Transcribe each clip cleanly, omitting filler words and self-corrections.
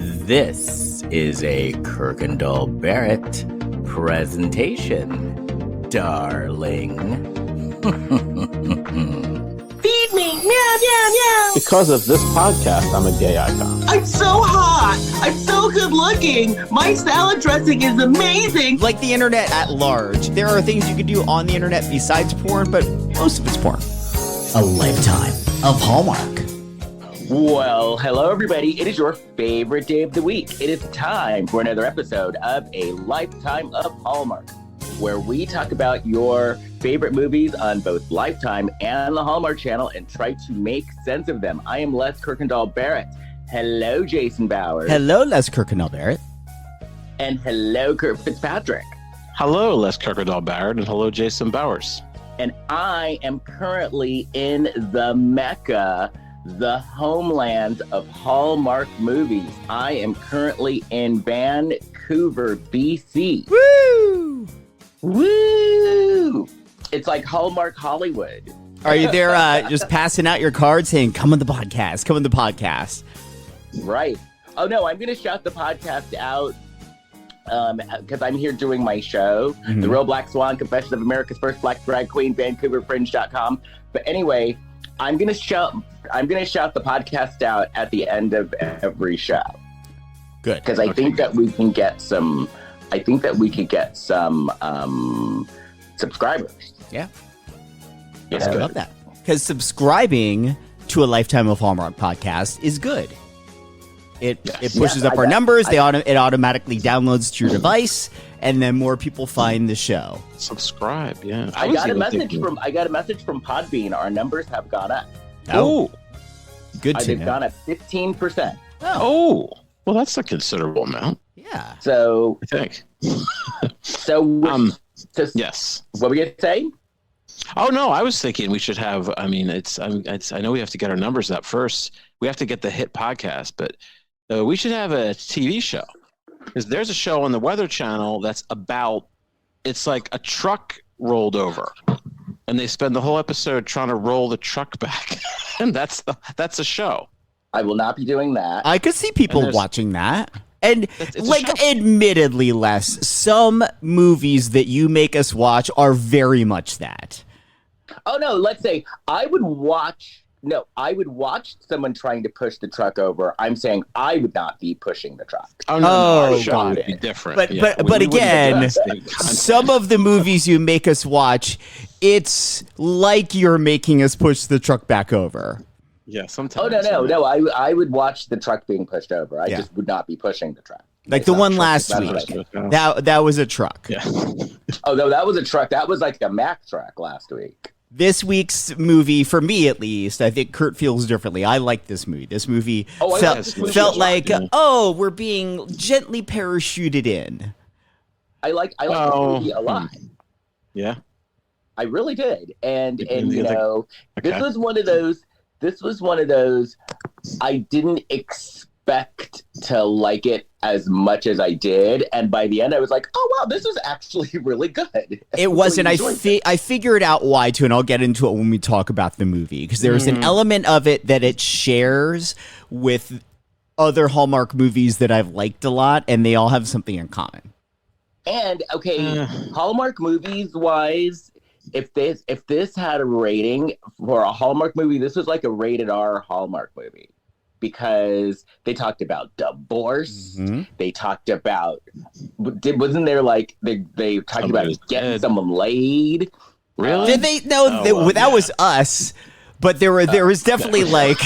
This is a Kirkendall Barrett presentation, darling. Feed me, meow, meow, meow. Because of this podcast, I'm a gay icon. I'm so hot. I'm so good looking. My salad dressing is amazing. Like the internet at large, there are things you can do on the internet besides porn, but most of it's porn. A lifetime of Hallmark. Well, hello everybody. It is your favorite day of the week. It is time for another episode of A Lifetime of Hallmark, where we talk about your favorite movies on both Lifetime and the Hallmark Channel and try to make sense of them. I am Les Kirkendall Barrett. Hello, Jason Bowers. Hello, Les Kirkendall Barrett. And hello, Kurt Fitzpatrick. Hello, Les Kirkendall Barrett, and hello, Jason Bowers. And I am currently in the Mecca, the homeland of Hallmark movies. I am currently in Vancouver, BC. Woo! Woo! It's like Hallmark Hollywood. Are you there just passing out your cards saying, come on the podcast, come on the podcast? Right. Oh, no, I'm going to shout the podcast out because I'm here doing my show, The Real Black Swan, Confession of America's First Black Drag Queen, VancouverFringe.com. But anyway, I'm going to shout the podcast out at the end of every show. Good. Because I think that we can get some, subscribers. Yeah. That's I love that. Because subscribing to a Lifetime of Hallmark podcast is good. It pushes up our numbers. It automatically downloads to your device, and then more people find the show. Subscribe, yeah. I got a message from Podbean. Our numbers have gone up. Oh, good to They've know. gone up 15%. Oh, well, that's a considerable amount, Yeah. So, I think. yes. What were we going to say? Oh, no, I was thinking we should have, I know we have to get our numbers up first. We have to get the hit podcast, but we should have a TV show. Because there's a show on the Weather Channel that's it's like a truck rolled over. And they spend the whole episode trying to roll the truck back. And that's a show. I will not be doing that. I could see people watching that. And it's admittedly, Les, some movies that you make us watch are very much that. Oh, no, let's say I would watch someone trying to push the truck over. I'm saying I would not be pushing the truck. Oh, no, our show got would it. be different. But Yeah, but we again, wouldn't address the content. some of the movies you make us watch, it's like you're making us push the truck back over. Yeah, sometimes. Oh, no. I would watch the truck being pushed over. I Yeah. just would not be pushing the truck. Like It's the not one truck, last it's week. not Truck. That was a truck. Yeah. Oh, no, that was a truck. That was like a Mack truck last week. This week's movie, for me at least, I think Kurt feels differently. I like this movie. This movie felt like, we're being gently parachuted in. I like this movie a lot. Yeah. I really did. And you Okay. know, this was one of those I didn't expect to like it as much as I did, and by the end I was like, oh wow, this was actually really good. It wasn't. I figured out why too, and I'll get into it when we talk about the movie, because there's an element of it that it shares with other Hallmark movies that I've liked a lot, and they all have something in common. And okay, Hallmark movies wise, if this had a rating for a Hallmark movie, this was like a rated R Hallmark movie. Because they talked about divorce, they talked about wasn't there like they talked about getting someone laid? Really? Did they? No, that was us. But there was definitely like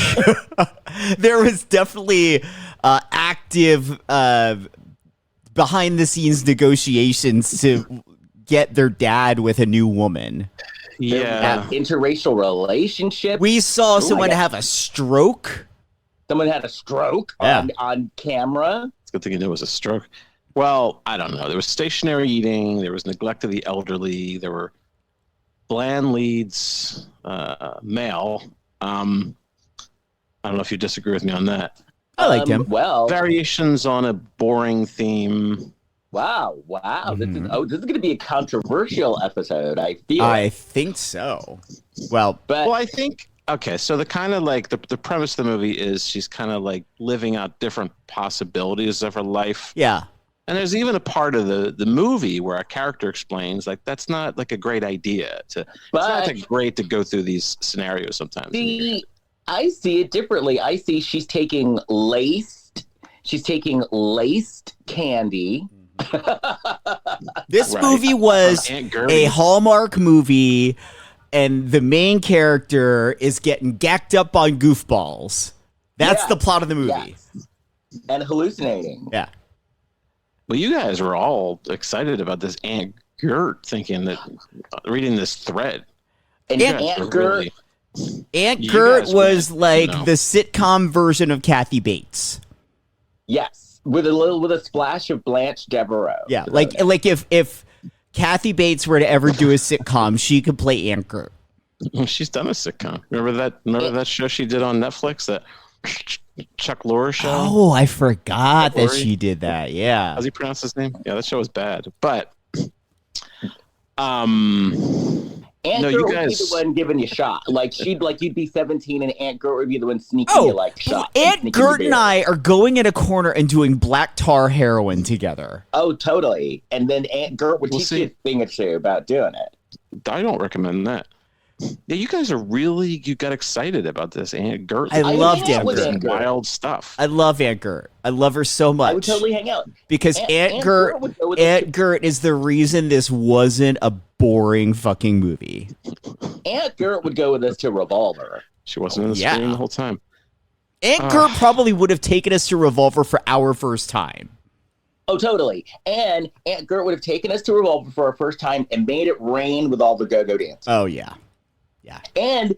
there was definitely active behind the scenes negotiations to get their dad with a new woman. Yeah. Interracial relationship. We saw someone have a stroke. Someone had a stroke on camera. It's a good thing you knew it was a stroke. Well, I don't know. There was stationary eating. There was neglect of the elderly. There were bland leads, male. I don't know if you disagree with me on that. I liked him. Well, Variations on a boring theme. Wow. This is going to be a controversial episode. I feel. I think so. Well, but Well, I think Okay, so the kind of like the premise of the movie is she's kind of like living out different possibilities of her life. Yeah. And there's even a part of the movie where a character explains like that's not like a great idea it's not that great to go through these scenarios sometimes. I see it differently. I see she's taking laced candy. This movie was a Hallmark movie, and the main character is getting gacked up on goofballs. That's the plot of the movie. Yes. And hallucinating. Yeah. Well, you guys were all excited about this Aunt Gert, thinking that reading this thread. And Aunt Gert, Aunt Gert was like the sitcom version of Kathy Bates. Yes, with a splash of Blanche Devereaux. Yeah, like if Kathy Bates were to ever do a sitcom, she could play Aunt Gert. She's done a sitcom. Remember that show she did on Netflix, that Chuck Lorre show? Oh, I forgot that she did that. Yeah. How's he pronounce his name? Yeah, that show was bad. But Aunt Gert would be the one giving you shot. You'd be 17 and Aunt Gert would be the one sneaking you shot. Aunt Gert and I are going in a corner and doing black tar heroin together. Oh, totally. And then Aunt Gert would teach you a thing or two about doing it. I don't recommend that. Yeah, you guys you got excited about this Aunt Gert. I loved Aunt Gert. Wild stuff. I love Aunt Gert. I love her so much. I would totally hang out. Because Aunt Gert is the reason this wasn't a boring fucking movie. Aunt Gert would go with us to Revolver. She wasn't in the screen the whole time. Aunt Gert probably would have taken us to Revolver for our first time. Oh, totally. And Aunt Gert would have taken us to Revolver for our first time and made it rain with all the go-go dancers. Oh, yeah. Yeah. And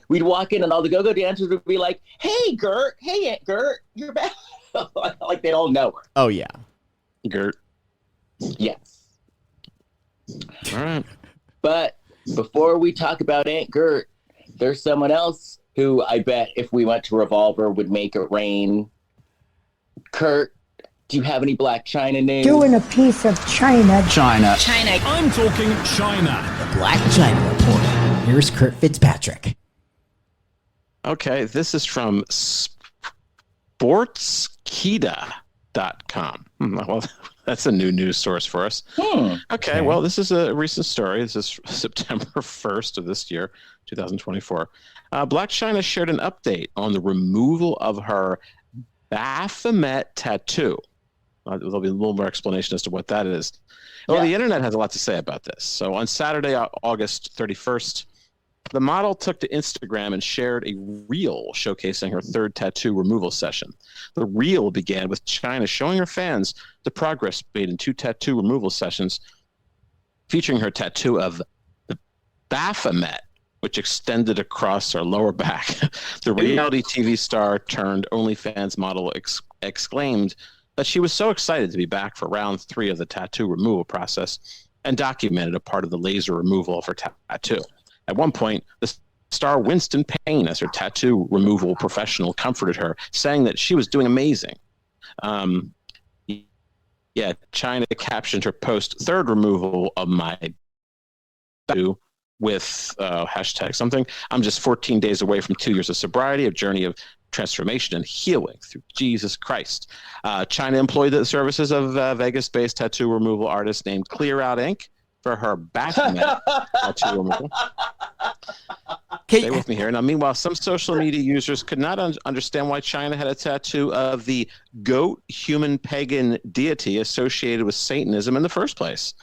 we'd walk in and all the go-go dancers would be like, "Hey, Gert. Hey, Aunt Gert. You're back." Like they'd all know her. Oh, yeah. Gert. Yes. All right. But before we talk about Aunt Gert, there's someone else who I bet if we went to Revolver would make it rain. Kurt, do you have any Blac Chyna news? Doing a piece of China. China. I'm talking China. The Blac Chyna Report. Here's Kurt Fitzpatrick. Okay, this is from sportskita.com. Well, that's a new news source for us. Okay, well, this is a recent story. This is September 1st of this year, 2024. Blac Chyna shared an update on the removal of her baphomet tattoo. There'll be a little more explanation as to what that is. Well, the internet has a lot to say about this. So on Saturday, August 31st, the model took to Instagram and shared a reel showcasing her third tattoo removal session. The reel began with Chyna showing her fans the progress made in 2 tattoo removal sessions, featuring her tattoo of the baphomet, which extended across her lower back. The reality TV star turned OnlyFans model exclaimed that she was so excited to be back for round 3 of the tattoo removal process and documented a part of the laser removal of her tattoo. At one point, the star winced in pain as her tattoo removal professional comforted her, saying that she was doing amazing. Chyna captioned her post, "Third removal of my tattoo," with hashtag something. "I'm just 14 days away from 2 years of sobriety, a journey of transformation and healing through Jesus Christ." Chyna employed the services of Vegas-based tattoo removal artist named Clear Out Inc. for her baphomet tattoo removal. Stay with me here. Now, meanwhile, some social media users could not understand why Chyna had a tattoo of the goat human pagan deity associated with Satanism in the first place.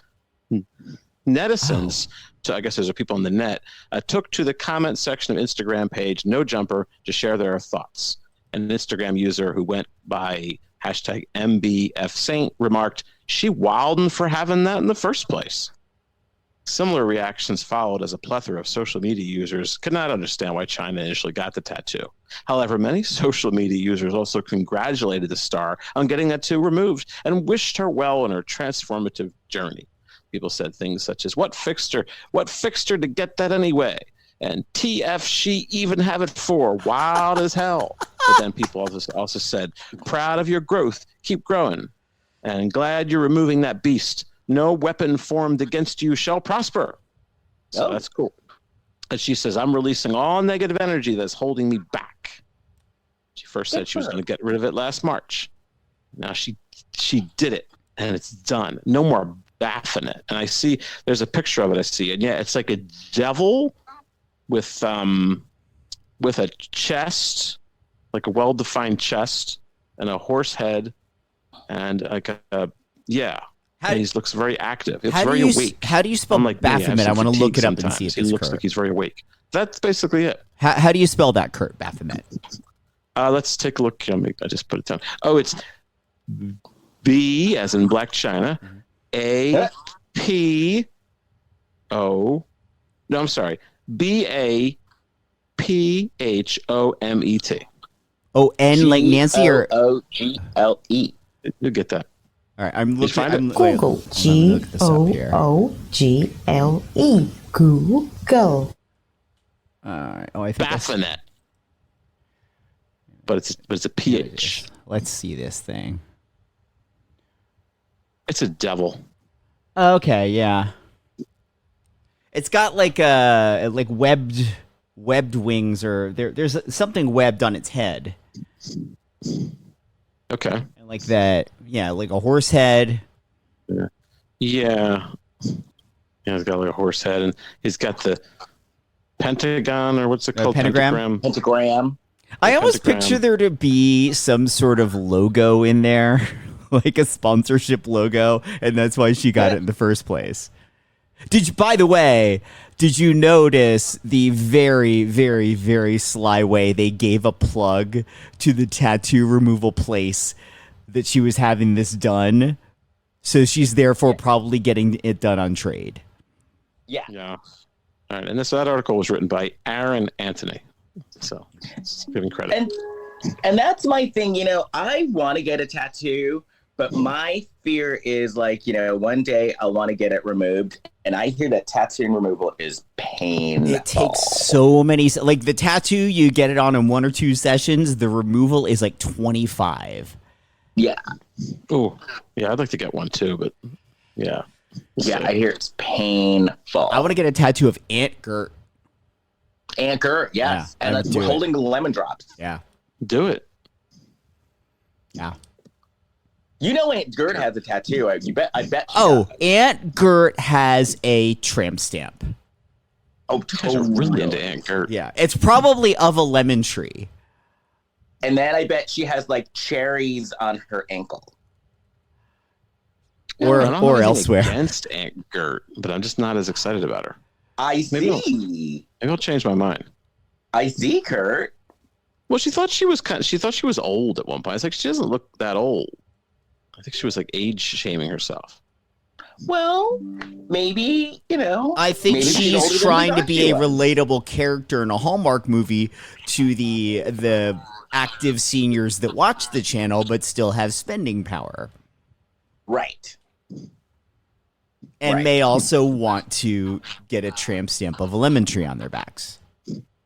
Netizens, so I guess those are people on the net, took to the comment section of Instagram page No Jumper to share their thoughts. An Instagram user who went by hashtag MBFSaint remarked, "She wildin' for having that in the first place." Similar reactions followed as a plethora of social media users could not understand why Chyna initially got the tattoo. However, many social media users also congratulated the star on getting that tattoo removed and wished her well in her transformative journey. People said things such as, what fixed her to get that anyway? And TF she even have it for, wild as hell. But then people also said, proud of your growth, keep growing. And glad you're removing that beast. No weapon formed against you shall prosper. So that's cool. And she says, I'm releasing all negative energy that's holding me back. She first said she was going to get rid of it last March. Now she did it, and it's done. No more baphomet. And I see there's a picture of it. I see, and yeah, it's like a devil with a chest, like a well-defined chest, and a horse head, and like and he looks very active. It's very awake. How do you spell Baphomet? I want to look it up and see if he looks like he's very awake. That's basically it. How do you spell that, Kurt? Baphomet. Let's take a look. I just put it down. Oh, it's B as in Blac Chyna. A P O. No, I'm sorry. BAPHOMET. Oh, N like Nancy or OGLE. You'll get that. All right, I'm looking. Google. GOOGLE. Google. All right. Oh, I think Baphomet. But it's a PH. Let's see this thing. It's a devil. Okay, yeah. It's got like webbed wings, or there's something webbed on its head. Okay. And like that, yeah, like a horse head. Yeah. He's got like a horse head, and he's got the pentagon, or what's it called? Pentagram. I almost picture there to be some sort of logo in there, like a sponsorship logo, and that's why she got it in the first place. By the way, did you notice the very, very, very sly way they gave a plug to the tattoo removal place that she was having this done? So she's therefore probably getting it done on trade. Yeah. Yeah. All right. And that article was written by Aaron Anthony. So give him credit. And that's my thing. I want to get a tattoo, but my fear is one day I'll want to get it removed. And I hear that tattoo removal is painful. It takes so many, like the tattoo, you get it on in 1 or 2 sessions. The removal is like 25. Yeah. Oh, yeah. I'd like to get one too, but yeah. I hear it's painful. I want to get a tattoo of Aunt Gert. Aunt Gert, yes. Yeah, and that's holding lemon drops. Yeah. Do it. Yeah. Aunt Gert has a tattoo. I bet. Aunt Gert has a tramp stamp. Oh, totally. Really into Aunt Gert. Yeah. It's probably of a lemon tree. And then I bet she has cherries on her ankle. Or elsewhere. Against Aunt Gert, but I'm just not as excited about her. Maybe I'll change my mind. I see, Kurt. Well, she thought she was old at one point. It's like she doesn't look that old. I think she was like age shaming herself. Well, maybe, I think she's trying to be a relatable character in a Hallmark movie to the active seniors that watch the channel but still have spending power. Right. And may also want to get a tramp stamp of a lemon tree on their backs.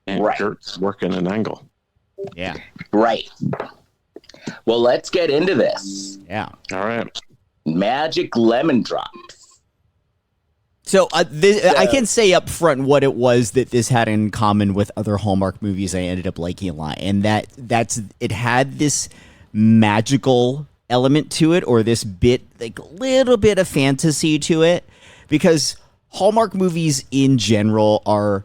And Gert's working an angle. Yeah. Right. Well, let's get into this. Yeah. All right. Magic lemon drops. So I can say up front what it was that this had in common with other Hallmark movies I ended up liking a lot. And it had this magical element to it, or this little bit of fantasy to it, because Hallmark movies in general are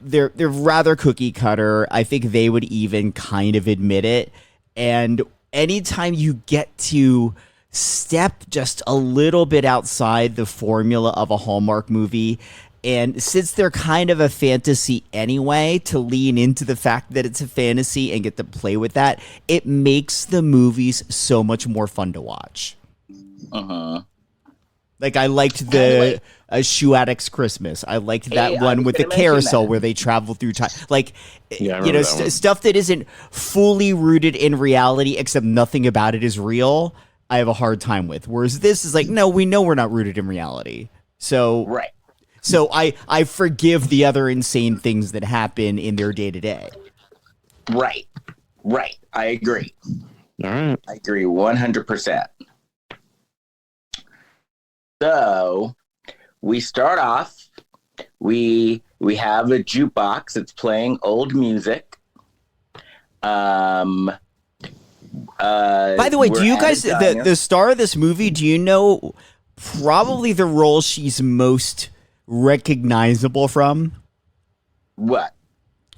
they're rather cookie cutter. I think they would even kind of admit it. And anytime you get to step just a little bit outside the formula of a Hallmark movie, and since they're kind of a fantasy anyway, to lean into the fact that it's a fantasy and get to play with that, it makes the movies so much more fun to watch. Uh-huh. Like I liked the Shoe Addict's Christmas. I liked that one with the carousel where they travel through time. Like, stuff that isn't fully rooted in reality, except nothing about it is real, I have a hard time with. Whereas this is like, no, we know we're not rooted in reality. So, right. So I forgive the other insane things that happen in their day-to-day. Right. I agree. All right. I agree 100%. So we start off, we We have a jukebox. It's playing old music. By the way, do you guys, the star of this movie, do you know probably the role she's most recognizable from? What?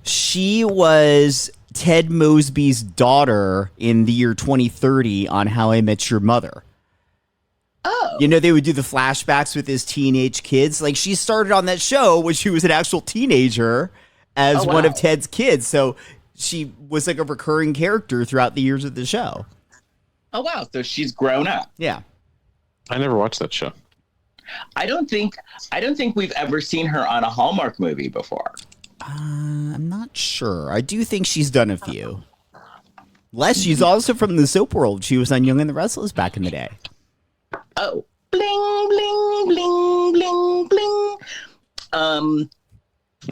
She was Ted Mosby's daughter in the year 2030 on How I Met Your Mother. Oh. You know, they would do the flashbacks with his teenage kids. Like, she started on that show when she was an actual teenager as one of Ted's kids. So she was like a recurring character throughout the years of the show. Oh, wow. So she's grown up. Yeah. I never watched that show. I don't think we've ever seen her on a Hallmark movie before. I'm not sure. I do think she's done a few. Les, she's also from the soap world. She was on Young and the Restless back in the day. Oh. Bling, bling, bling, bling, bling.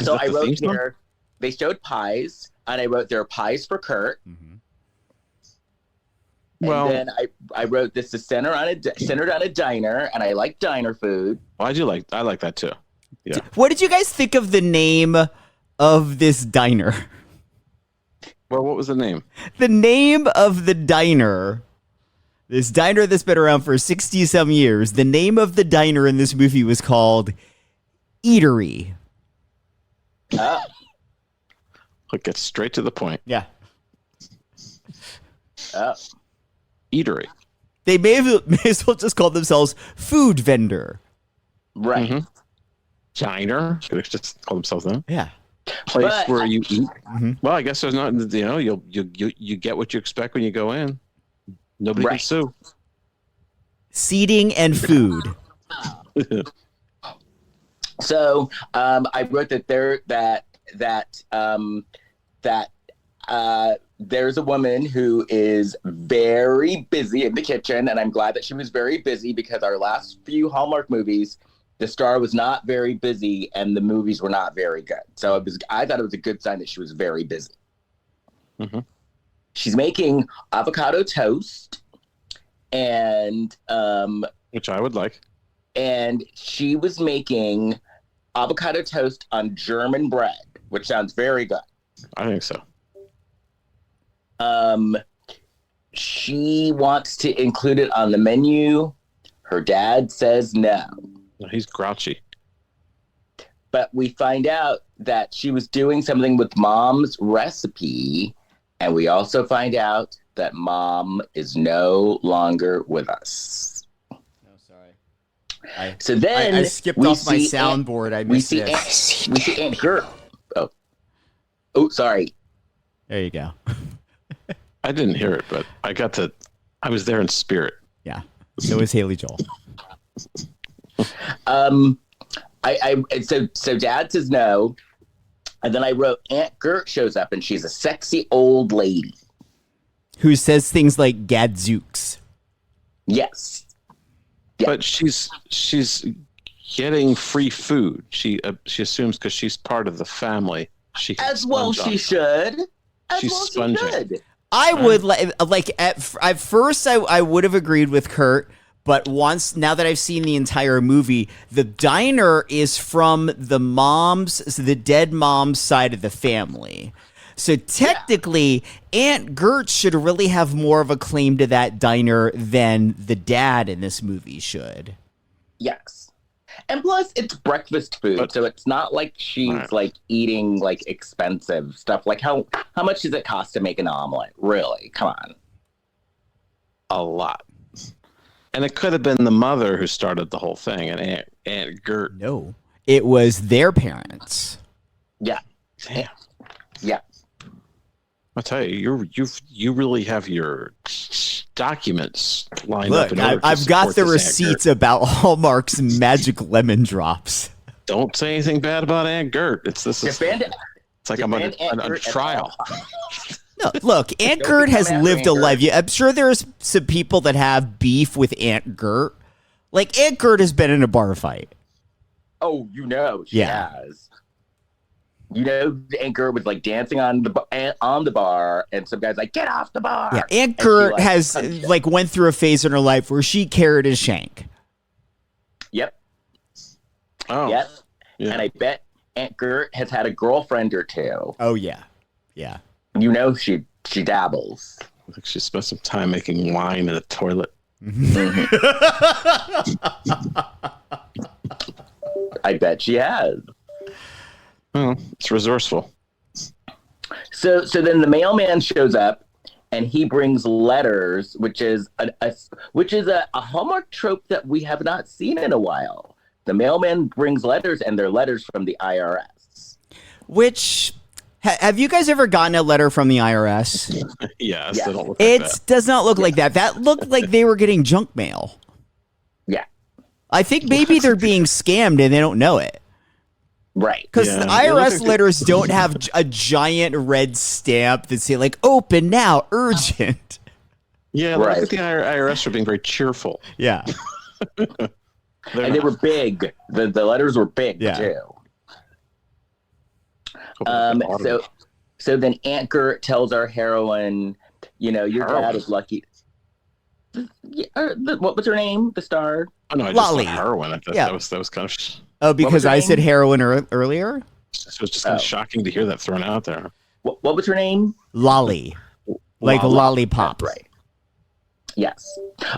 So I wrote here, they showed pies, and I wrote there are pies for Kurt. Mm-hmm. And then I wrote this is centered on a diner, and I like diner food. Oh, I like that too. Yeah. What did you guys think of the name of this diner? Well, what was the name? The name of the diner, this diner that's been around for 60-some years, the name of the diner in this movie was called Eatery. Oh. Look, get straight to the point. Yeah. Oh. Eatery. They may as well just call themselves food vendor. Right. Mm-hmm. Diner. Could have just called themselves that. Yeah. Place where you eat. Mm-hmm. Well, I guess there's not. You know, you get what you expect when you go in. Nobody can sue. Seating and food. So I wrote that there's a woman who is very busy in the kitchen, and I'm glad that she was very busy because our last few Hallmark movies, the star was not very busy and the movies were not very good. So I thought it was a good sign that she was very busy. Mm-hmm. She's making avocado toast, and which I would like. And she was making avocado toast on German bread, which sounds very good. I think so. She wants to include it on the menu. Her dad says no. He's grouchy. But we find out that she was doing something with Mom's recipe, and we also find out that Mom is no longer with us. No, sorry. So then I skipped off my soundboard. I missed it. We see Aunt Gert. Oh, sorry. There you go. I didn't hear it, but I was there in spirit. Yeah. So is Haley Joel. So Dad says no, and then I wrote Aunt Gert shows up, and she's a sexy old lady who says things like "Gadzooks." Yes. Yeah. But she's getting free food. She assumes because she's part of the family. She can as well. She should. She's sponging. I would like at first I would have agreed with Kurt, but now that I've seen the entire movie, the diner is from the dead mom's side of the family. So technically, Aunt Gert should really have more of a claim to that diner than the dad in this movie should. Yes. And plus, it's breakfast food, so it's not like she's like eating like expensive stuff. Like how much does it cost to make an omelet? Really? Come on. A lot. And it could have been the mother who started the whole thing, and Aunt Gert. No, it was their parents. Yeah. Damn. Yeah. I'll tell you, you really have your documents lined up. Look, I've got the receipts about Hallmark's magic lemon drops. Don't say anything bad about Aunt Gert. It's like I'm under trial. No, look, Aunt Gert has lived a life. I'm sure there's some people that have beef with Aunt Gert. Like, Aunt Gert has been in a bar fight. Oh, she has. Aunt Gert was like dancing on the bar, and some guy's like, "Get off the bar!" Yeah, Aunt Gert has went through a phase in her life where she carried a shank. Yep. Oh. Yep. Yeah. And I bet Aunt Gert has had a girlfriend or two. Oh yeah, yeah. You know she dabbles. I think she spent some time making wine in the toilet. I bet she has. Well, it's resourceful. So then the mailman shows up, and he brings letters, which is a Hallmark trope that we have not seen in a while. The mailman brings letters, and they're letters from the IRS. Which have you guys ever gotten a letter from the IRS? Yes, Yeah. they don't look like It that. does not look like that. That looked like they were getting junk mail. Yeah, I think maybe they're being scammed and they don't know it. right. Because Yeah, the they look IRS like letters don't have a giant red stamp that say like "open now, urgent." Yeah, Right. I think the IRS are being very cheerful. Yeah, And they were big. The letters were big Yeah. too. So then Aunt Gert tells our heroine, your dad is lucky. What was her name? The star? Oh, no, I just Lolly. thought heroin. I thought Yeah. that was kind of. oh, because her I name? said heroin earlier. It was just kind of shocking to hear that thrown out there. What was her name? Lolly, like a lollipop. Right. Yes.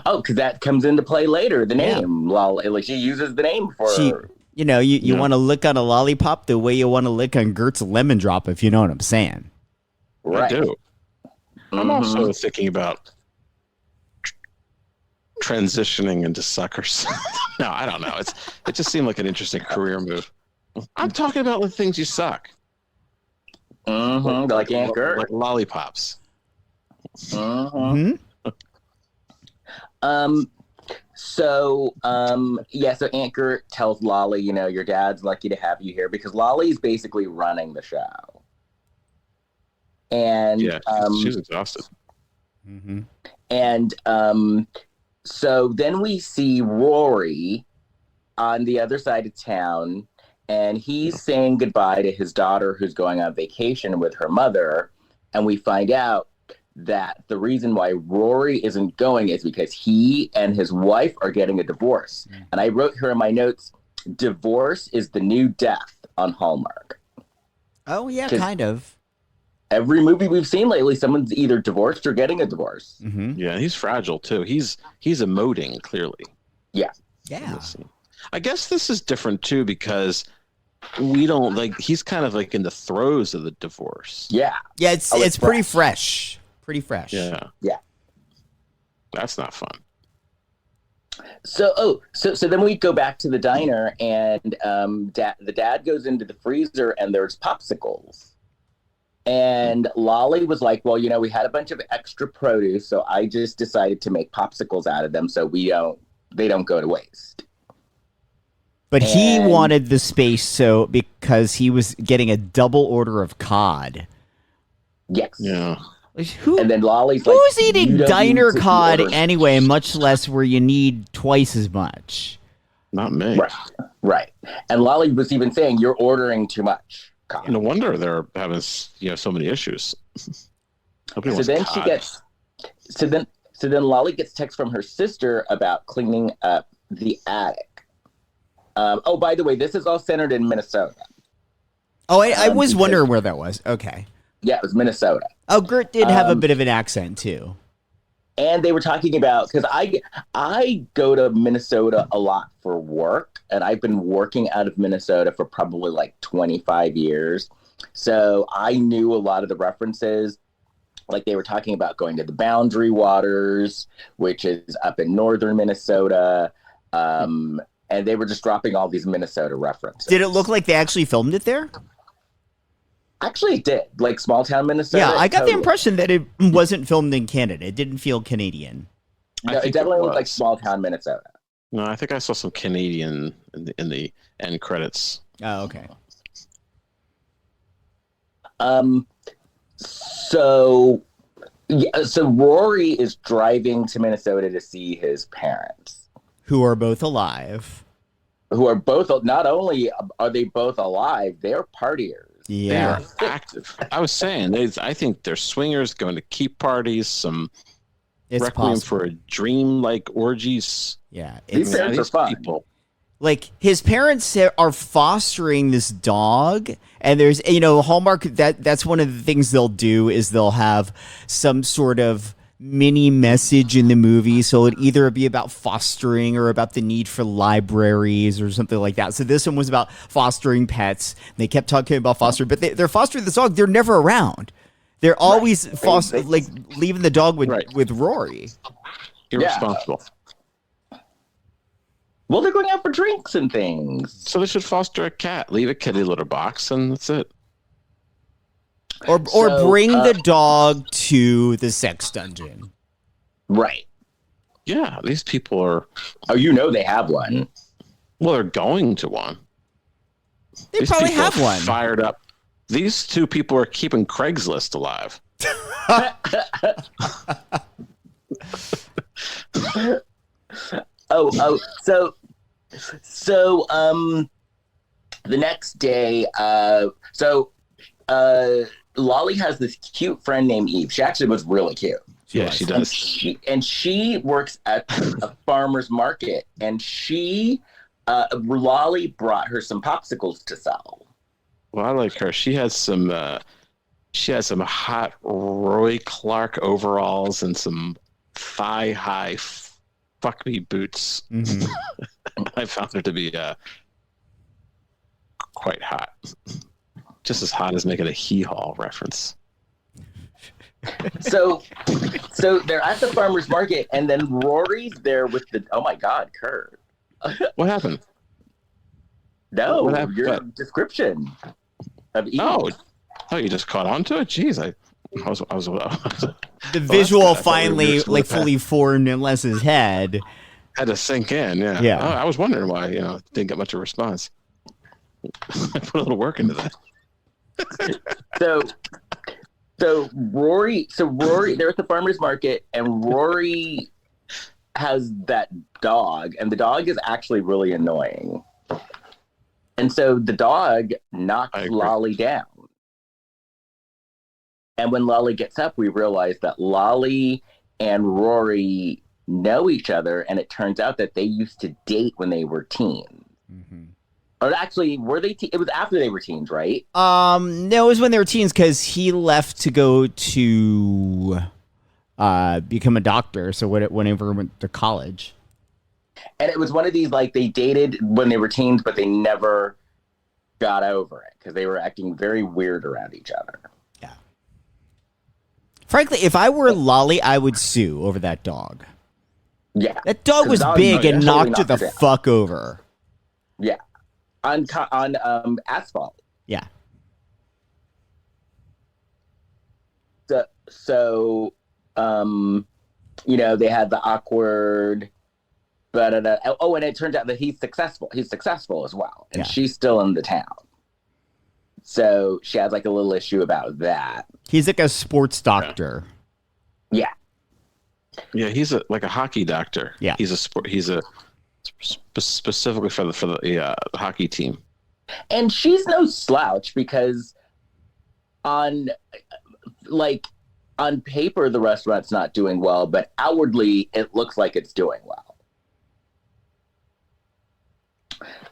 Oh, because that comes into play later. The Yeah. name, Lolly. Like she uses the name for. She, you Yeah. want to lick on a lollipop the way you want to lick on Gert's lemon drop, if you know what I'm saying. Right. I do. I'm Mhm. also thinking about transitioning into suckers. No, I don't know. It just seemed like an interesting career move. I'm talking about the things you suck, Like Aunt Gert. like lollipops. Mhm. Hmm? So Aunt Gert tells Lolly, your dad's lucky to have you here because Lolly's basically running the show. And Yeah, she's exhausted. Mm-hmm. and so then we see Rory on the other side of town, and he's saying goodbye to his daughter who's going on vacation with her mother, and we find out that the reason why Rory isn't going is because he and his wife are getting a divorce. And I wrote here in my notes, divorce is the new death on Hallmark. Oh yeah, 'Cause- kind of. Every movie we've seen lately, someone's either divorced or getting a divorce. Mm-hmm. Yeah, he's fragile too. He's emoting clearly. Yeah. I guess this is different too because we don't he's kind of like in the throes of the divorce. Yeah. Yeah, it's Oh, it's pretty fresh. Pretty fresh. Yeah. Yeah. That's not fun. So then we go back to the diner, and the dad goes into the freezer, and there's popsicles. And Lolly was like, well, we had a bunch of extra produce, so I just decided to make popsicles out of them so they don't go to waste. But he And- wanted the space because he was getting a double order of cod. Yes. Yeah. Like, Who And then Lolly's like, who's "You eating don't diner need to be cod ordering-" anyway, much less where you need twice as much? Not me. Right. And Lolly was even saying, you're ordering too much. No wonder they're having so many issues. Nobody So wants then cod. so then Lolly gets text from her sister about cleaning up the attic. By the way, this is all centered in Minnesota. Oh, I was because- wondering where that was. Okay. Yeah, it was Minnesota. Oh, Gert did have a bit of an accent too. And they were talking about, because I go to Minnesota a lot for work, and I've been working out of Minnesota for probably like 25 years. So I knew a lot of the references. Like they were talking about going to the Boundary Waters, which is up in northern Minnesota. And they were just dropping all these Minnesota references. Did it look like they actually filmed it there? Actually, it did. Like small town Minnesota. Yeah, I got the totally. impression that it wasn't filmed in Canada. It didn't feel Canadian. No, I it think definitely was. looked like small town Minnesota. No, I think I saw some Canadian in the end credits. Oh, okay. So Rory is driving to Minnesota to see his parents, Who are both alive. who are both, not only are they both alive, they're partiers. Yeah. They are active. I was saying, I think they're swingers going to keep parties, some It's requiem possible. for a dream like orgies. Yeah. These It's, parents are fun. People. like his parents are fostering this dog, and there's Hallmark, that's one of the things they'll do is they'll have some sort of mini message in the movie, so it'd either be about fostering or about the need for libraries or something like that. So this one was about fostering pets. They kept talking about fostering, but they're fostering this dog. They're never around. They're always leaving the dog with Rory. Irresponsible. Well, they're going out for drinks and things. So they should foster a cat. Leave a kitty litter box, and that's it. Or bring the dog to the sex dungeon. Right. Yeah, these people are... Oh, they have one. Well, they're going to one. They probably have one. Fired up. These two people are keeping Craigslist alive. So the next day, Lolly has this cute friend named Eve. She actually was really cute. Yeah, she does. And she works at a farmer's market, and Lolly brought her some popsicles to sell. Well, I like her. She has some hot Roy Clark overalls and some thigh-high fuck me boots. Mm-hmm. I found her to be quite hot. Just as hot as making a hee-haw reference. So they're at the farmer's market, and then Rory's there with oh my God, Kurt. What happened? No, what happened? Your description of Eve. Oh, you just caught on to it? Jeez, I was the visual finally fully formed in Les's head. Had to sink in, yeah. Yeah. I was wondering why, didn't get much of a response. I put a little work into that. So Rory, they're at the farmer's market, and Rory has that dog, and the dog is actually really annoying. And so the dog knocks Lolly down. And when Lolly gets up, we realize that Lolly and Rory know each other, and it turns out that they used to date when they were teens. Mm-hmm. Or actually, were they? It was after they were teens, right? No, it was when they were teens because he left to go to become a doctor. So whenever he went to college, and it was one of these they dated when they were teens, but they never got over it because they were acting very weird around each other. Yeah. Frankly, if I were Lolly, I would sue over that dog. Yeah, that dog was big and knocked her the fuck over. Yeah. On asphalt. Yeah. So they had the awkward, and it turns out that he's successful. He's successful as well, and she's still in the town. So she has a little issue about that. He's like a sports doctor. Yeah. Yeah, he's a hockey doctor. Yeah. He's specifically for the hockey team. And she's no slouch because on paper the restaurant's not doing well, but outwardly it looks like it's doing well.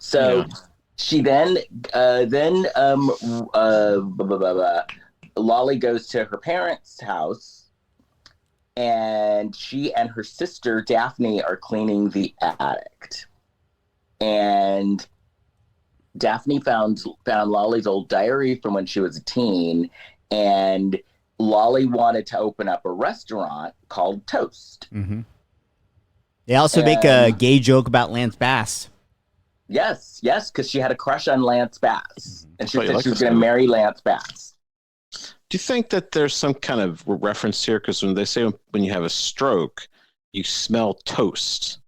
So she Lolly goes to her parents' house, and she and her sister Daphne are cleaning the attic. And Daphne found Lolly's old diary from when she was a teen, and Lolly wanted to open up a restaurant called Toast. Mm-hmm. They also make a gay joke about Lance Bass. Yes, because she had a crush on Lance Bass, and she said she was going to movie. marry Lance Bass. Do you think that there's some kind of reference here? Because when they say when you have a stroke, you smell toast.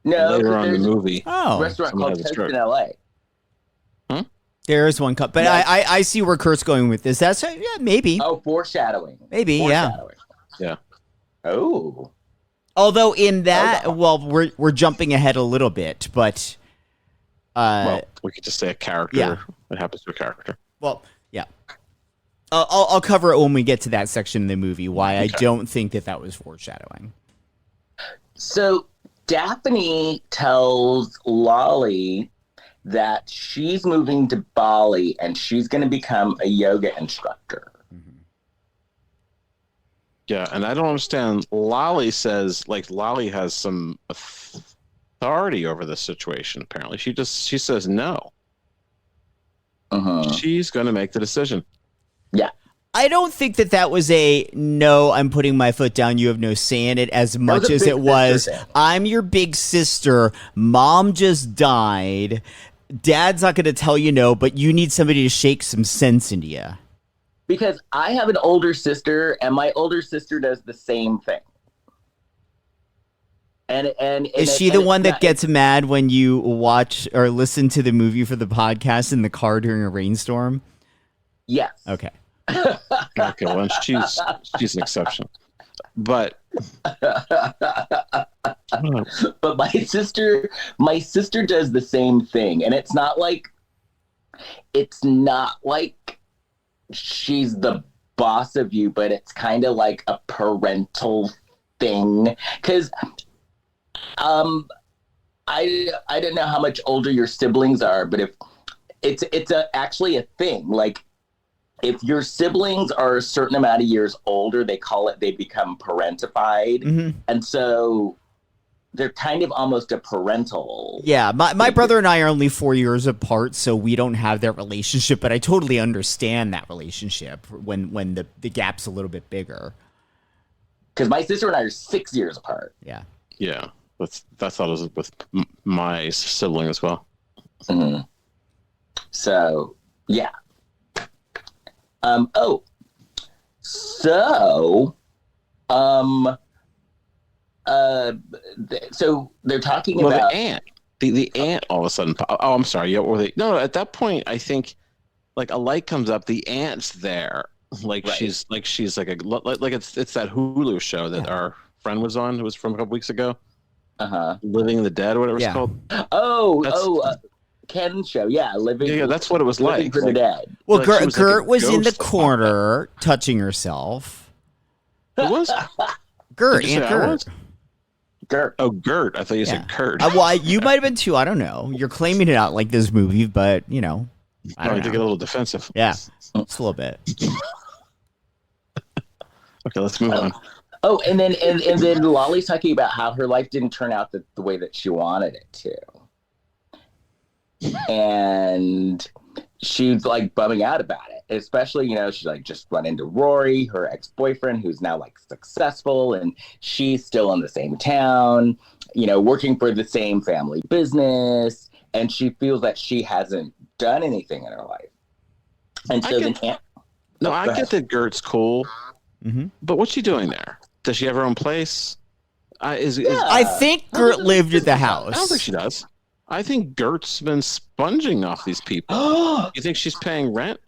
No, later on in the movie, restaurant called Toast in LA. Huh? There is one cup, but I see where Kurt's going with this. That's maybe. Oh, foreshadowing. Maybe, yeah. Oh. Although in that, we're jumping ahead a little bit, but we could just say a character. Yeah. What happens to a character? Well, yeah. I'll cover it when we get to that section in the movie. Why I don't think that was foreshadowing. So Daphne tells Lolly that she's moving to Bali and she's going to become a yoga instructor. Yeah, and I don't understand. Lolly says, like, Lolly has some authority over the situation, apparently. She says no. She's going to make the decision. Yeah. I don't think that was a no, I'm putting my foot down, you have no say in it, as much as it was, I'm your big sister, mom just died, dad's not going to tell you no, but you need somebody to shake some sense into you. Because I have an older sister, and my older sister does the same thing. And is she the one that gets mad when you watch or listen to the movie for the podcast in the car during a rainstorm? Yes. Okay. Okay, well, she's an exception. But my sister does the same thing, and it's not like she's the boss of you, but it's kind of like a parental thing. Because I don't know how much older your siblings are, but if it's actually a thing. Like, if your siblings are a certain amount of years older, they become parentified, and so they're kind of almost a parental. Yeah, my brother and I are only 4 years apart, so we don't have that relationship, but I totally understand that relationship when the gap's a little bit bigger. Because my sister and I are 6 years apart. Yeah. Yeah, that's how it is with my sibling as well. So, yeah. So they're talking about the aunt. The aunt all of a sudden. Oh, I'm sorry. Yeah, no. At that point, I think like a light comes up. The aunt's there. Like she's like it's that Hulu show that our friend was on. It was from a couple weeks ago. Living the Dead, or whatever it's called. Ken's show, living. Yeah, that's what it was like. For the dead. Well, Gert was in the corner touching herself. Who was? Gert, Aunt Gert. Gert. Oh, Gert. I thought you said Kurt. Well, you might have been too. I don't know. You're claiming it out like this movie, but I don't know. To get a little defensive. Yeah, just a little bit. Okay, let's move on. Oh, and then Lolly's talking about how her life didn't turn out the way that she wanted it to. And she's like bumming out about it, especially, she's like just run into Rory, her ex-boyfriend, who's now like successful, and she's still in the same town, working for the same family business, and she feels that she hasn't done anything in her life. And so I get that Gert's cool, but what's she doing there? Does she have her own place? I think Gert lived at the house. I don't think she does. I think Gert's been sponging off these people. You think she's paying rent?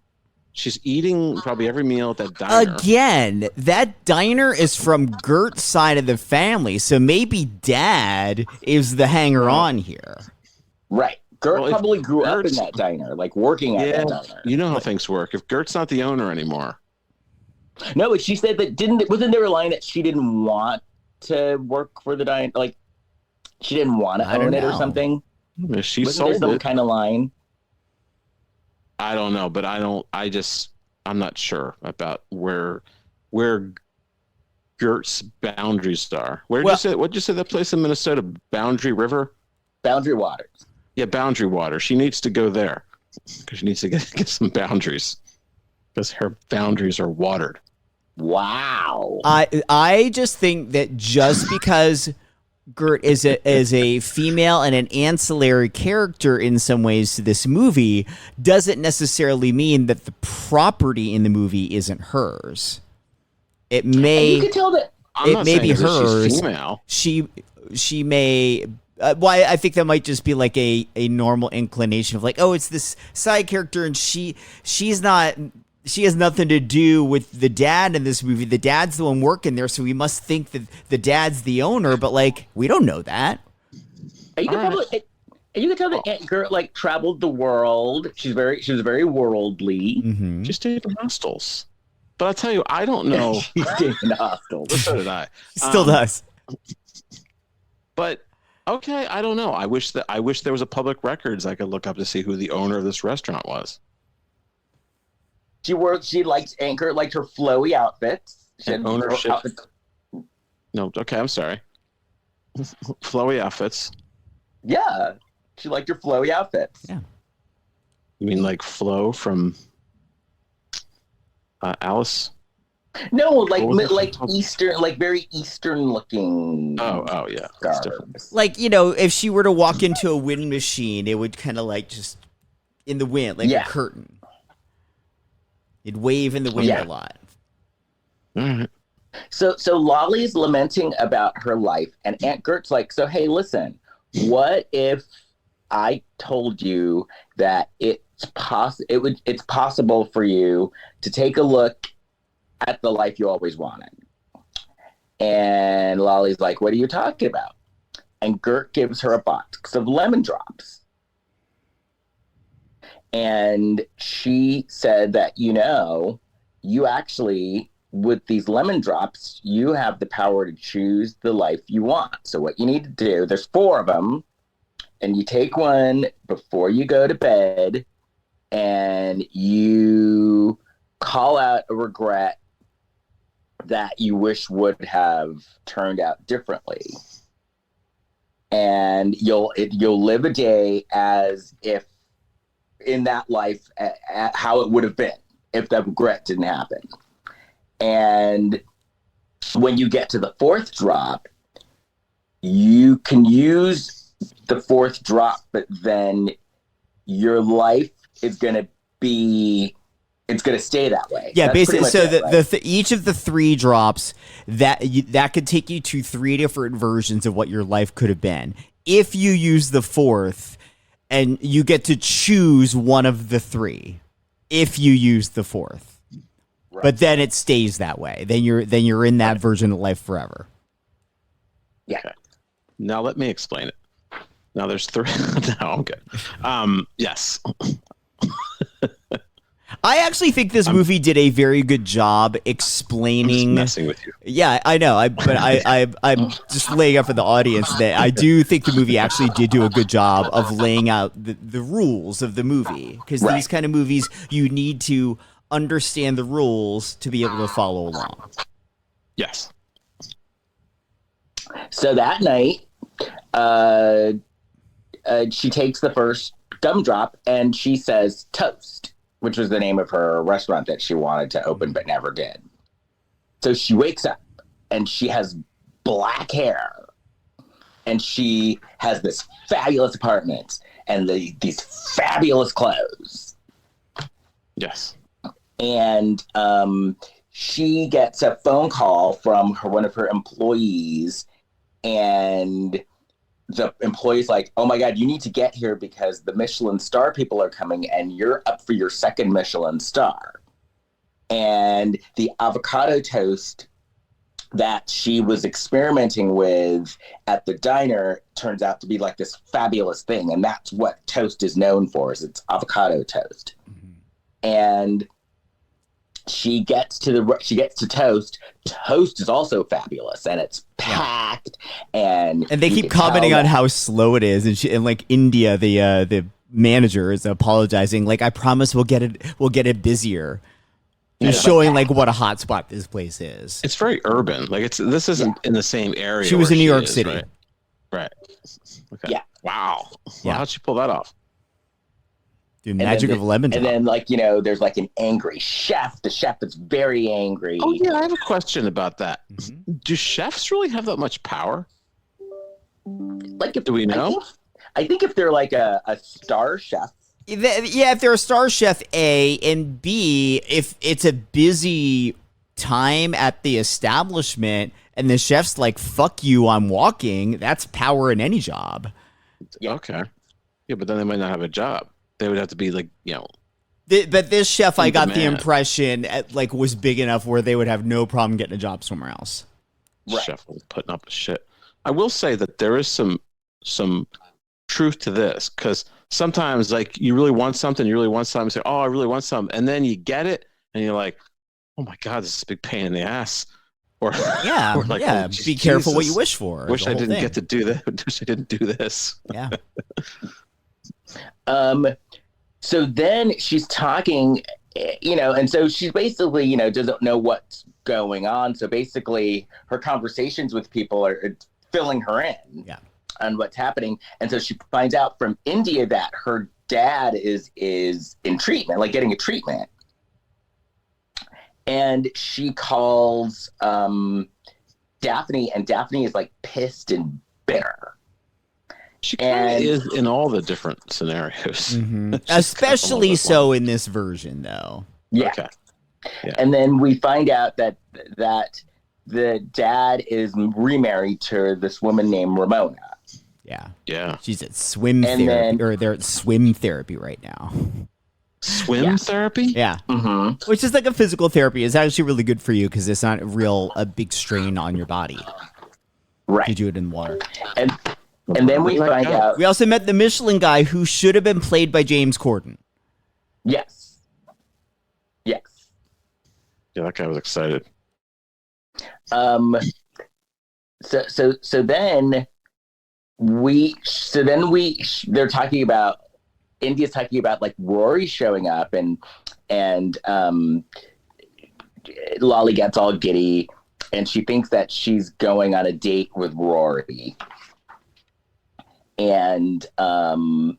She's eating probably every meal at that diner. Again, that diner is from Gert's side of the family, so maybe Dad is the hanger-on here. Right. Gert probably grew up in that diner, like working at that diner. You know how things work. If Gert's not the owner anymore. No, but she said that wasn't there a line that she didn't want to work for the diner? Like, she didn't want to own it or something? She Wasn't sold there some it. kind of line? I don't know, but I'm not sure about where Gert's boundaries are. What'd you say that place in Minnesota? Boundary River? Boundary Waters. Yeah, Boundary Water. She needs to go there because she needs to get some boundaries because her boundaries are watered. Wow. I just think that just because Gert is a female and an ancillary character in some ways to this movie doesn't necessarily mean that the property in the movie isn't hers. It may. You can tell that it may be hers. She's female. She may. I think that might just be like a normal inclination of like, oh, it's this side character and she's not. She has nothing to do with the dad in this movie. The dad's the one working there, so we must think that the dad's the owner. But like, we don't know that. You can tell that Aunt Gert like traveled the world. She was very worldly. Mm-hmm. She stayed in hostels. But I'll tell you, I don't know. She stayed in hostels. So did I. Still does. But Okay, I don't know. I wish there was a public records I could look up to see who the owner of this restaurant was. She liked Aunt Gert, liked her flowy outfits. She And had ownership. outfits. No, okay, I'm sorry. Flowy outfits. Yeah, she liked her flowy outfits. Yeah. You mean like Flo from Alice? No, like Eastern, like very Eastern looking. Oh yeah. That's different. Like, you know, if she were to walk into a wind machine, it would kind of like just in the wind, like a curtain. It'd wave in the wind a lot. All right. So Lolly's lamenting about her life, and Aunt Gert's like, so hey, listen, what if I told you that it's possible for you to take a look at the life you always wanted? And Lolly's like, what are you talking about? And Gert gives her a box of lemon drops. And she said that, you actually, with these lemon drops, you have the power to choose the life you want. So what you need to do, there's 4 of them, and you take one before you go to bed, and you call out a regret that you wish would have turned out differently. And you'll live a day as if in that life at how it would have been if the regret didn't happen. And when you get to the 4th drop, you can use the 4th drop, but then your life is going to stay that way. Yeah, That's basically. So right? Each of the 3 drops that could take you to 3 different versions of what your life could have been. If you use the 4th, and you get to choose one of the 3, if you use the 4th. Right. But then it stays that way. Then you're in that version of life forever. Yeah. Okay. Now let me explain it. Now there's 3. No, I'm good. Yes. I actually think this movie did a very good job explaining. I'm just messing with you. Yeah, I know. I'm just laying out for the audience that I do think the movie actually did do a good job of laying out the rules of the movie, because these kind of movies, you need to understand the rules to be able to follow along. Yes. So that night, she takes the first gumdrop and she says toast, which was the name of her restaurant that she wanted to open but never did. So she wakes up and she has black hair and she has this fabulous apartment and these fabulous clothes. Yes. And she gets a phone call from one of her employees, and the employee's like, oh my God, you need to get here because the Michelin star people are coming and you're up for your 2nd Michelin star. And the avocado toast that she was experimenting with at the diner turns out to be like this fabulous thing. And that's what toast is known for, is it's avocado toast. Mm-hmm. And she gets to toast. Toast is also fabulous, and it's packed. And they keep commenting on how slow it is. And like India, the manager is apologizing. Like, I promise we'll get it busier. Just showing like what a hot spot this place is. It's very urban. Like this isn't in the same area. She was in New York City, right? Okay. Yeah. Wow. Yeah. How'd she pull that off? Dude, magic of lemon drop. And then there's like an angry chef. The chef is very angry. Oh yeah, I have a question about that. Mm-hmm. Do chefs really have that much power? Do we know? I think if they're like a star chef. Yeah, if they're a star chef, A, and B, if it's a busy time at the establishment and the chef's like, fuck you, I'm walking, that's power in any job. Yeah. Okay. Yeah, but then they might not have a job. They would have to be like, But this chef, I got the impression, was big enough where they would have no problem getting a job somewhere else. Right. Chef was putting up a shit. I will say that there is some truth to this, because sometimes you really want something, you say, oh, I really want something, and then you get it, and you're like, oh my God, this is a big pain in the ass. Or Yeah, or like, yeah. oh, Be careful what you Jesus. wish for. Wish the I whole didn't thing. get to do that. Wish I didn't do this. Yeah. So then she's talking, and so she's basically, doesn't know what's going on. So basically, her conversations with people are filling her in on what's happening. And so she finds out from India that her dad is in treatment, like getting a treatment. And she calls Daphne, and Daphne is like pissed and bitter. She kind of is in all the different scenarios. Mm-hmm. Especially so in this version, though. Yeah. Okay. Yeah. And then we find out that the dad is remarried to this woman named Ramona. Yeah. Yeah. She's at swim therapy, or they're at swim therapy right now. Swim therapy? Yeah. Mm-hmm. Which is like a physical therapy. It's actually really good for you because it's not a big strain on your body. Right. You do it in water. And then we find out. We also met the Michelin guy who should have been played by James Corden. Yes. Yeah, that guy was excited. So then they're talking about, India's talking about like Rory showing up, and Lolly gets all giddy, and she thinks that she's going on a date with Rory. And then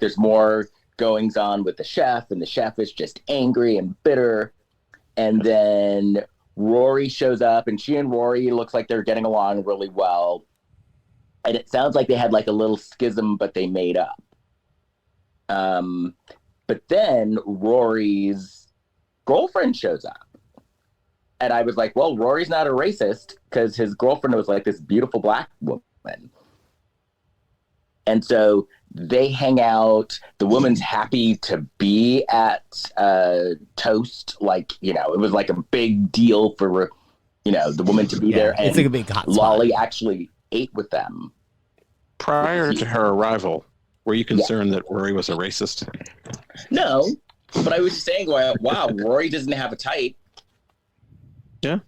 there's more goings on with the chef, and the chef is just angry and bitter. And then Rory shows up, and she and Rory looks like they're getting along really well. And it sounds like they had like a little schism, but they made up. But then Rory's girlfriend shows up. And I was like, well, Rory's not a racist, because his girlfriend was like this beautiful black woman. And so they hang out. The woman's happy to be at Toast. Like, it was like a big deal for, the woman to be there. And it's like a big hot spot. Lolly actually ate with them. Prior to her arrival, were you concerned that Rory was a racist? No, but I was just saying, wow, Rory doesn't have a type. Yeah.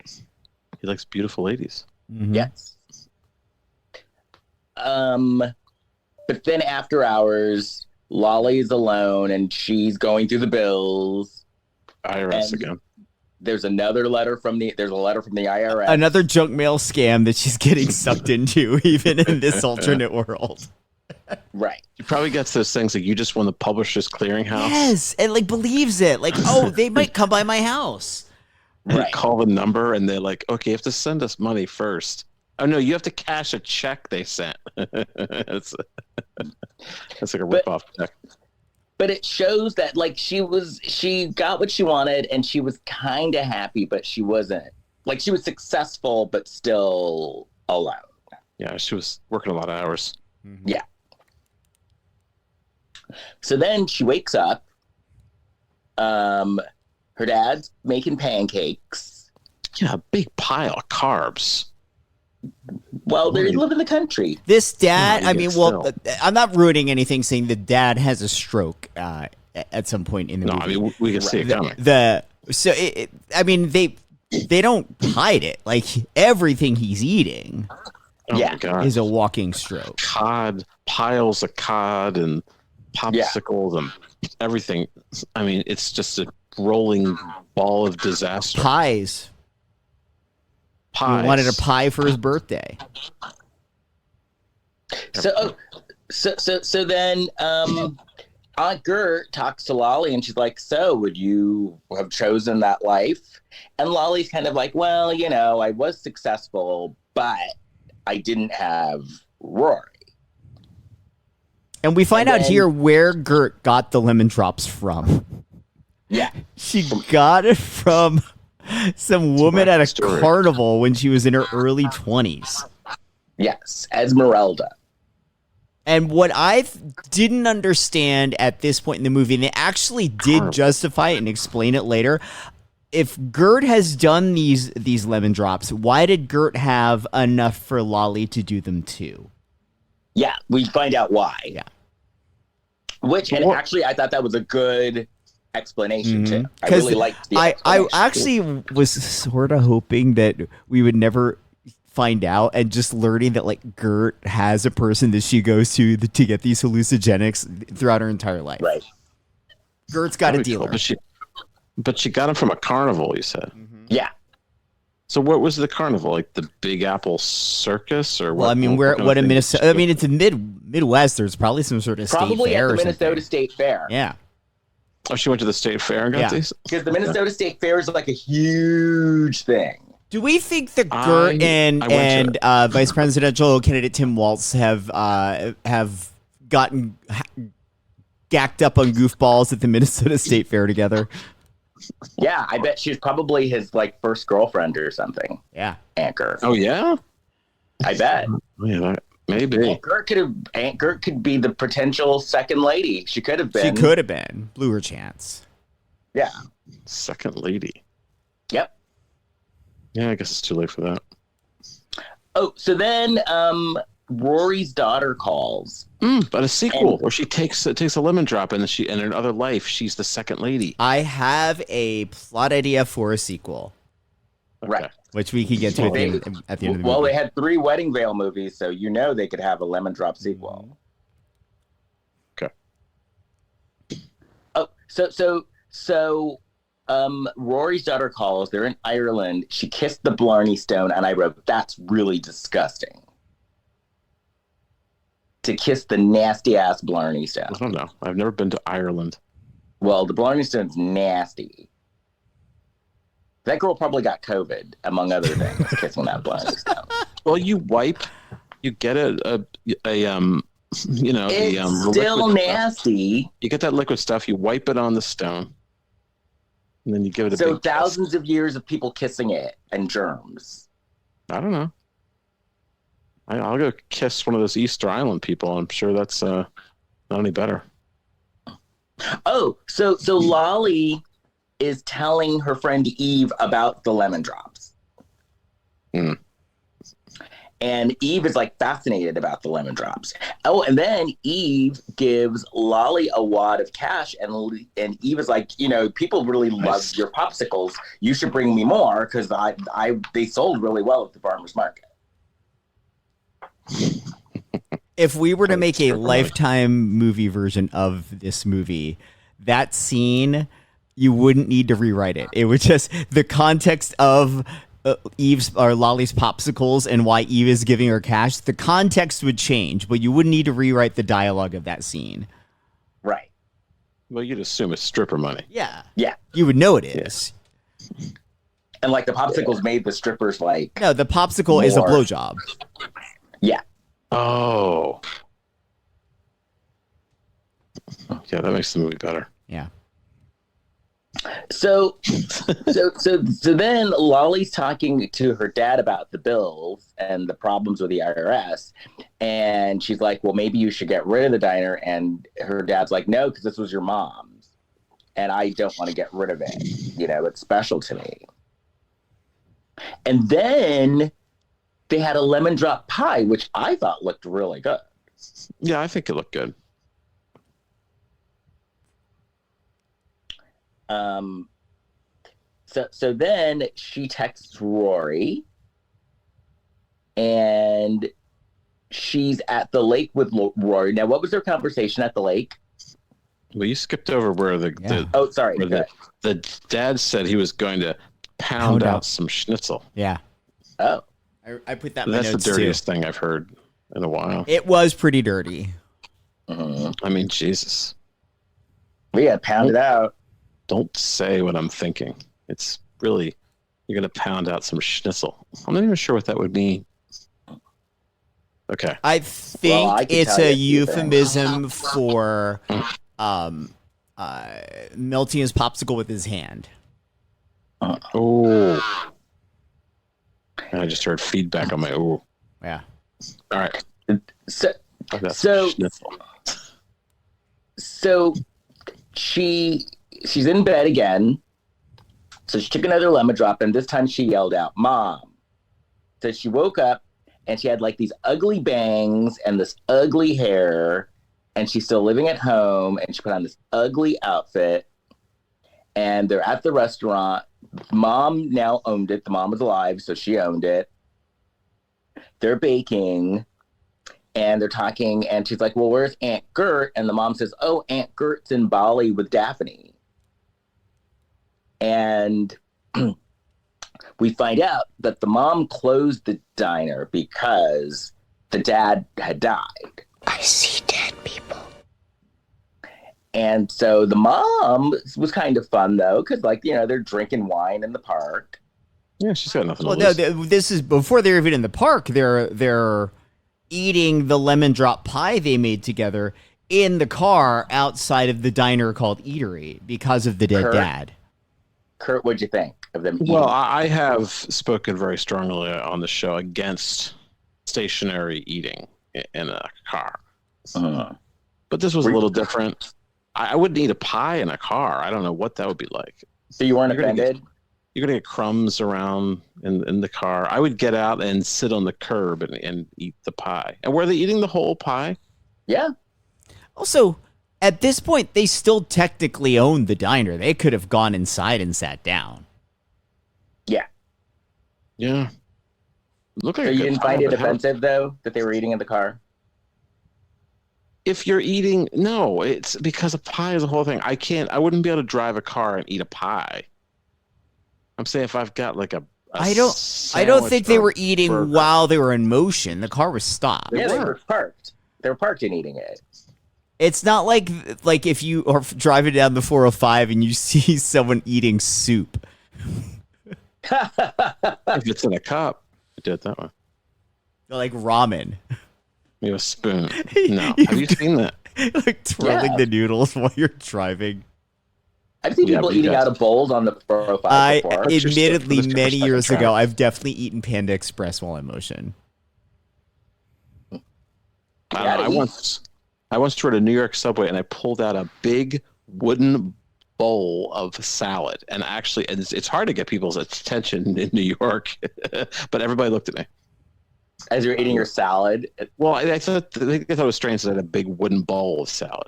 He likes beautiful ladies. Mm-hmm. Yes. But then after hours, Lolly's alone, and she's going through the bills. IRS again. There's a letter from the IRS. Another junk mail scam that she's getting sucked into, even in this alternate world. Right. He probably gets those things like, you just won the Publishers Clearinghouse. Yes, and like believes it. Like, oh, they might come by my house. And Right. call the number, and they're like, okay, you have to send us money first. Oh, no, you have to cash a check they sent. That's like a rip-off check. But it shows that like she got what she wanted, and she was kind of happy, but she wasn't. Like, she was successful, but still alone. Yeah, she was working a lot of hours. Mm-hmm. Yeah. So then she wakes up. Her dad's making pancakes. Yeah, a big pile of carbs. Well, they live in the country. This dad, Yeah, I mean, well, I'm not ruining anything saying the dad has a stroke at some point in the movie. I mean, we can see it coming. I mean, they don't hide it. Like, everything he's eating Oh my God. is a walking stroke. Cod, piles of cod and popsicles and everything. I mean, it's just a rolling ball of disaster. Pies. He wanted a pie for his birthday. So then Aunt Gert talks to Lolly, and she's like, so would you have chosen that life? And Lolly's kind of like, well, I was successful, but I didn't have Rory. And we find out here where Gert got the lemon drops from. Yeah. She got it from some woman at a carnival when she was in her early 20s. Yes, Esmeralda. And what I didn't understand at this point in the movie, and they actually did justify it and explain it later, if Gert has done these lemon drops, why did Gert have enough for Lolly to do them too? Yeah, we find out why. Yeah. Actually, I thought that was a good explanation too. I 'Cause really liked the I explanation. actually was sort of hoping that we would never find out, and just learning that like Gert has a person that she goes to get these hallucinogenics throughout her entire life. Right. Gert's got a That'd be cool. dealer. But she got him from a carnival, you said. Yeah. So what was the carnival? Like the Big Apple Circus, or what? Well, I mean, what in Minnesota? I mean, it's in Midwest. There's probably some sort of state Probably fair at or the Minnesota something. State Fair. Yeah. Oh, she went to the state fair and got Yeah. these? Because the Minnesota State Fair is like a huge thing. Do we think that Gert and vice presidential candidate Tim Walz have gotten gacked up on goofballs at the Minnesota State Fair together? Yeah, I bet she's probably his like first girlfriend or something. Yeah. Aunt Gert. Oh, yeah? I bet. Yeah, maybe. Aunt Gert could be the potential second lady. She could have been. She could have been. Blew her chance. Yeah. Second lady. Yep. Yeah, I guess it's too late for that. Oh, so then Rory's daughter calls. But a sequel where she takes a lemon drop, and in another life she's the second lady. I have a plot idea for a sequel, Okay. Right. which we could get to at the end of the movie. Well, they had 3 Wedding Veil movies, so they could have a lemon drop sequel. Okay. Oh, so Rory's daughter calls. They're in Ireland. She kissed the Blarney Stone, and I wrote, that's really disgusting. To kiss the nasty ass Blarney Stone. I don't know. I've never been to Ireland. Well, the Blarney Stone's nasty. That girl probably got COVID, among other things, kissing that Blarney Stone. Well, you get It's still liquid nasty. Stuff. You get that liquid stuff, you wipe it on the stone, and then you give it a So big kiss. thousands of years of people kissing it and germs. I don't know. I'll go kiss one of those Easter Island people. I'm sure that's not any better. Oh, so Lolly is telling her friend Eve about the lemon drops. Mm. And Eve is like fascinated about the lemon drops. Oh, and then Eve gives Lolly a wad of cash, and Eve is like, people really love your popsicles. You should bring me more because they sold really well at the farmer's market. If we were to make a Lifetime movie version of this movie, that scene, you wouldn't need to rewrite it. It would just, the context of Eve's or Lolly's popsicles and why Eve is giving her cash, the context would change, but you wouldn't need to rewrite the dialogue of that scene. Right. Well, you'd assume it's stripper money. Yeah. Yeah. You would know it is. And like the popsicles made the strippers like. No, the popsicle is a more. blowjob. Yeah. Oh. Yeah, that makes the movie better. Yeah. So then Lolly's talking to her dad about the bills and the problems with the IRS. And she's like, well, maybe you should get rid of the diner. And her dad's like, no, because this was your mom's. And I don't want to get rid of it. It's special to me. And then they had a lemon drop pie, which I thought looked really good. Yeah, I think it looked good. So then she texts Rory, and she's at the lake with Rory. Now, what was their conversation at the lake? Well, you skipped over where the dad said he was going to pound out some schnitzel. Yeah. Oh. I put that in my That's the notes, too. dirtiest thing I've heard in a while. It was pretty dirty. Mm-hmm. I mean, Jesus. We got pounded out. Don't say what I'm thinking. It's really, you're going to pound out some schnitzel. I'm not even sure what that would mean. Okay. I think I can it's tell a you things. euphemism for melting his popsicle with his hand. Oh. I just heard feedback on my ooh. Yeah. All right. So Schnitzel. so she's in bed again. So she took another lemon drop, and this time she yelled out, "Mom." So she woke up, and she had like these ugly bangs and this ugly hair, and she's still living at home, and she put on this ugly outfit. and they're at the restaurant. Mom now owned it. The mom was alive, so she owned it. They're baking, and they're talking, and she's like, well, where's Aunt Gert? And the mom says, oh, Aunt Gert's in Bali with Daphne. And we find out that the mom closed the diner because the dad had died. I see dead people. And so the mom was kind of fun, though, because, like, you know, they're drinking wine in the park. Yeah, she's got nothing to Well, lose. no, this is before they're even in the park. They're eating the lemon drop pie they made together in the car outside of the diner called Eatery because of the dead dad. Kurt, what'd you think of them eating? Well, I have spoken very strongly on the show against stationary eating in a car. But this was a little different. I wouldn't eat a pie in a car. I don't know what that would be like. So you weren't offended? You're going to get crumbs around in the car. I would get out and sit on the curb and eat the pie. And were they eating the whole pie? Yeah. Also, at this point, they still technically owned the diner. They could have gone inside and sat down. Yeah. Yeah. Look like So a you good didn't pie, find it but how- offensive, though, that they were eating in the car? If you're eating, no, it's because a pie is a whole thing. I wouldn't be able to drive a car and eat a pie. I'm saying if I've got like a I don't think they were eating while they were in motion. The car was stopped. Yeah, they were parked. They were parked and eating it. It's not like if you are driving down the 405 and you see someone eating soup. If it's in a cup, I do it that way. Like ramen. Maybe a spoon. No. Have you seen that? Like twirling the noodles while you're driving. I've seen people eating out of bowls on the 405 before. Admittedly, many years ago, I've definitely eaten Panda Express while in motion. I once toured a New York subway and I pulled out a big wooden bowl of salad. And actually, it's hard to get people's attention in New York, but everybody looked at me. As you're eating your salad? Well, I thought it was strange that I had a big wooden bowl of salad.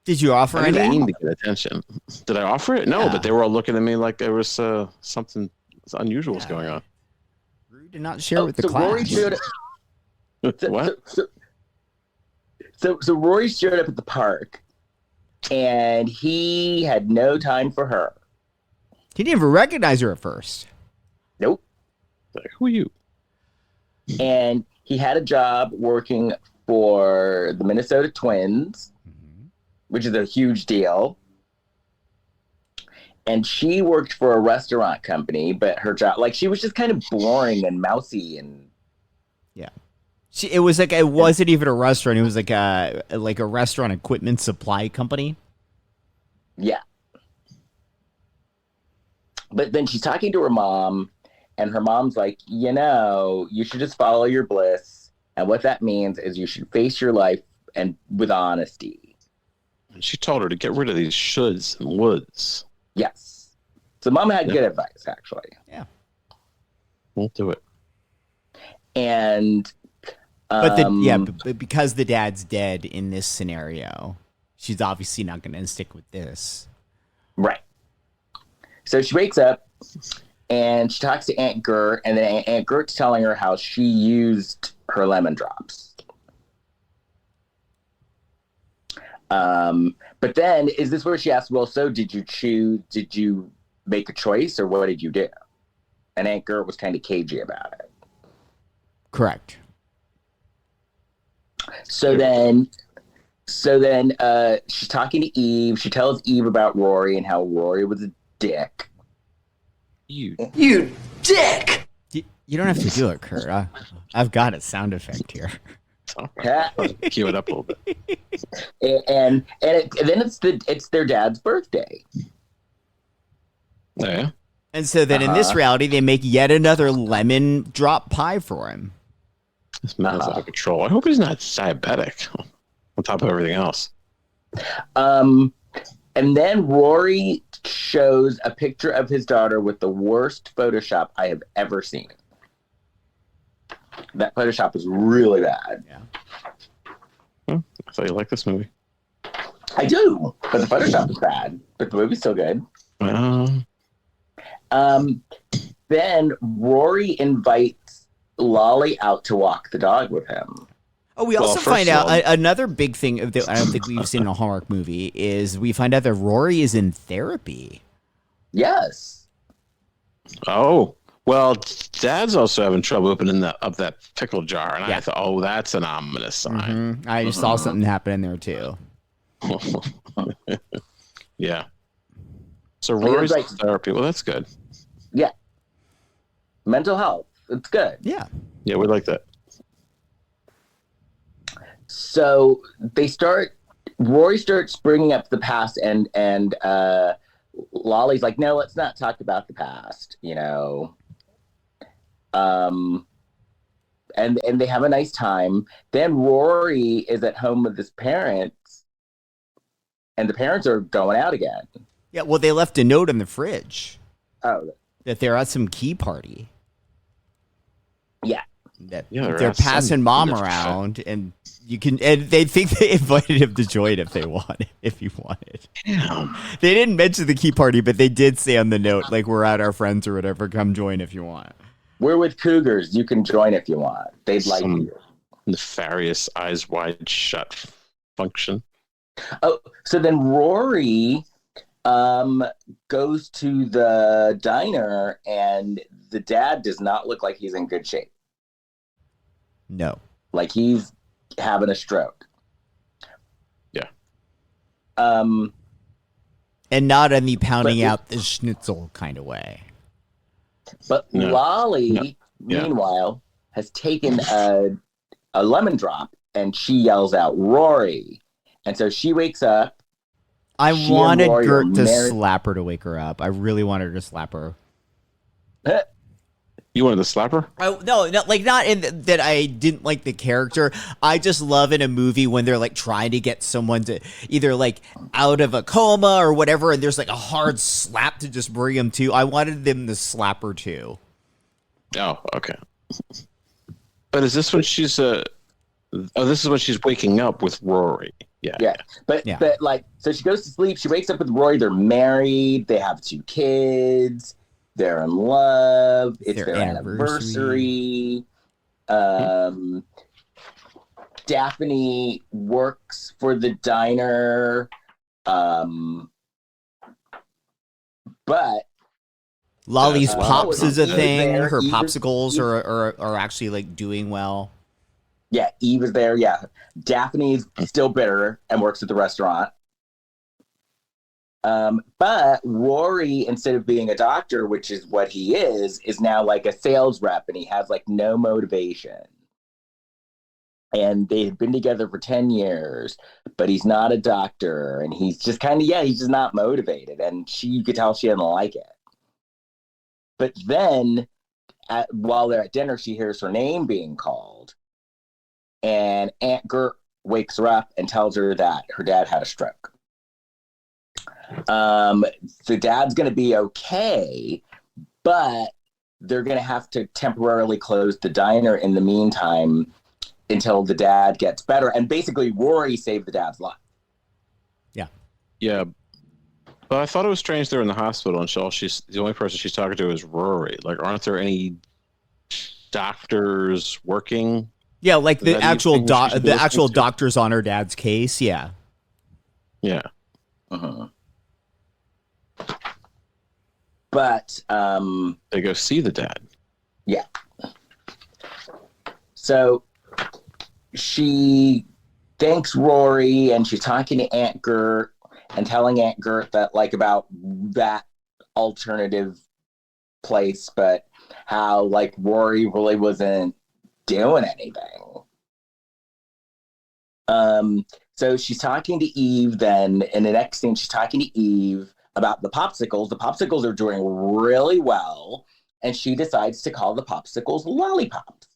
Did you offer I any? didn't mean to get attention. Did I offer it? No, but they were all looking at me like there was something unusual was going on. Rude to not share with the class. Rory showed What? So Rory showed up at the park, and he had no time for her. He didn't even recognize her at first. Nope. Like, who are you? And he had a job working for the Minnesota Twins, which is a huge deal. And she worked for a restaurant company, but her job, like, she was just kind of boring and mousy and. Yeah. It wasn't even a restaurant. It was like a restaurant equipment supply company. Yeah. But then she's talking to her mom, and her mom's like, you know, you should just follow your bliss. And what that means is you should face your life and with honesty. And she told her to get rid of these shoulds and woulds. Yes. So mom had good advice, actually. Yeah. Won't do it. And but because the dad's dead in this scenario, she's obviously not going to stick with this. Right. So she wakes up and she talks to Aunt Gert, and then Aunt Gert's telling her how she used her lemon drops. But then is this where she asks, well, so did you make a choice, or what did you do? And Aunt Gert was kind of cagey about it. Correct. So then she's talking to Eve. She tells Eve about Rory and how Rory was a dick. You dick! You don't have to do it, Kurt. I've got a sound effect here. Cue it up a little bit. And then it's their dad's birthday. Oh, yeah. And so then in this reality, they make yet another lemon drop pie for him. This man's out of control. I hope he's not diabetic on top of everything else. And then Rory shows a picture of his daughter with the worst Photoshop I have ever seen. That Photoshop is really bad. Yeah. I thought you liked this movie. I do, but the Photoshop is bad. But the movie's still good. Then Rory invites Lolly out to walk the dog with him. Oh, we also find out another big thing that I don't think we've seen in a Hallmark movie is we find out that Rory is in therapy. Yes. Oh, well, Dad's also having trouble opening up that pickle jar, and I thought, oh, that's an ominous sign. I just saw something happen in there too. Yeah. So Rory's in therapy. Well, that's good. Yeah. Mental health. It's good. Yeah. Yeah, we like that. So Rory starts bringing up the past, and Lolly's like, no, let's not talk about the past, you know. And they have a nice time. Then Rory is at home with his parents, and the parents are going out again. Yeah, well, they left a note in the fridge. Oh. That they're at some key party. Yeah. They're passing mom around, and they think they invited him to join if he wanted. Damn. They didn't mention the key party, but they did say on the note, like, we're at our friends or whatever, come join if you want. We're with cougars, you can join if you want. They'd like you. Nefarious eyes wide shut function. Oh, so then Rory goes to the diner, and the dad does not look like he's in good shape. No. Like he's having a stroke. Yeah. And not in the pounding out the schnitzel kind of way. But Lolly, meanwhile, has taken a lemon drop, and she yells out, Rory. And so she wakes up. I wanted Gert to slap her to wake her up. I really wanted her to slap her. You wanted to slap her? No, like not in that I didn't like the character. I just love in a movie when they're like trying to get someone to either like out of a coma or whatever, and there's like a hard slap to just bring them to. I wanted them to slap her too. Oh, okay. But is this when she's this is when she's waking up with Rory. Yeah. But like, so she goes to sleep. She wakes up with Rory. They're married. They have 2 kids. They're in love. It's their anniversary. Daphne works for the diner. But Lolly's Pops is a thing. Her popsicles are actually like doing well. Yeah, Eve is there. Yeah. Daphne's still bitter and works at the restaurant. But Rory, instead of being a doctor, which is what he is now like a sales rep, and he has like no motivation. And they've been together for 10 years, but he's not a doctor, and he's just kind of, he's just not motivated. And you could tell she didn't like it. But then while they're at dinner, she hears her name being called, and Aunt Gert wakes her up and tells her that her dad had a stroke. The dad's going to be okay, but they're going to have to temporarily close the diner in the meantime until the dad gets better. And basically, Rory saved the dad's life. Yeah. But I thought it was strange they're in the hospital, and the only person she's talking to is Rory. Like, aren't there any doctors working? Yeah, like the actual doctors on her dad's case. Yeah. Yeah. Uh-huh. But they go see the dad. Yeah. So she thanks Rory, and she's talking to Aunt Gert and telling Aunt Gert that like about that alternative place, but how like Rory really wasn't doing anything. So she's talking to Eve then, and the next thing she's talking to Eve about the popsicles. The popsicles are doing really well, and she decides to call the popsicles lollipops.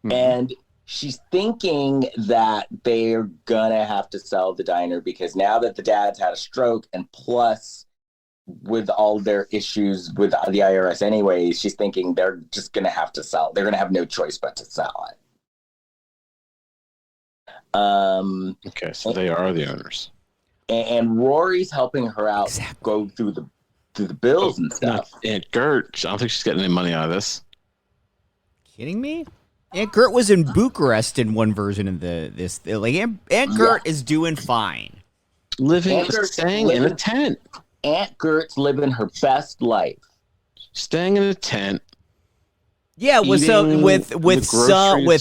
Mm-hmm. And she's thinking that they're gonna have to sell the diner because now that the dad's had a stroke, and plus with all their issues with the IRS anyways, she's thinking they're just gonna have to sell. They're gonna have no choice but to sell it. Okay, so they are the owners. And Rory's helping her out go through the bills and stuff. Aunt Gert, I don't think she's getting any money out of this. Kidding me? Aunt Gert was in Bucharest in one version of this. Like Aunt Gert is doing fine. Staying in a tent. Aunt Gert's living her best life. Staying in a tent. Yeah, with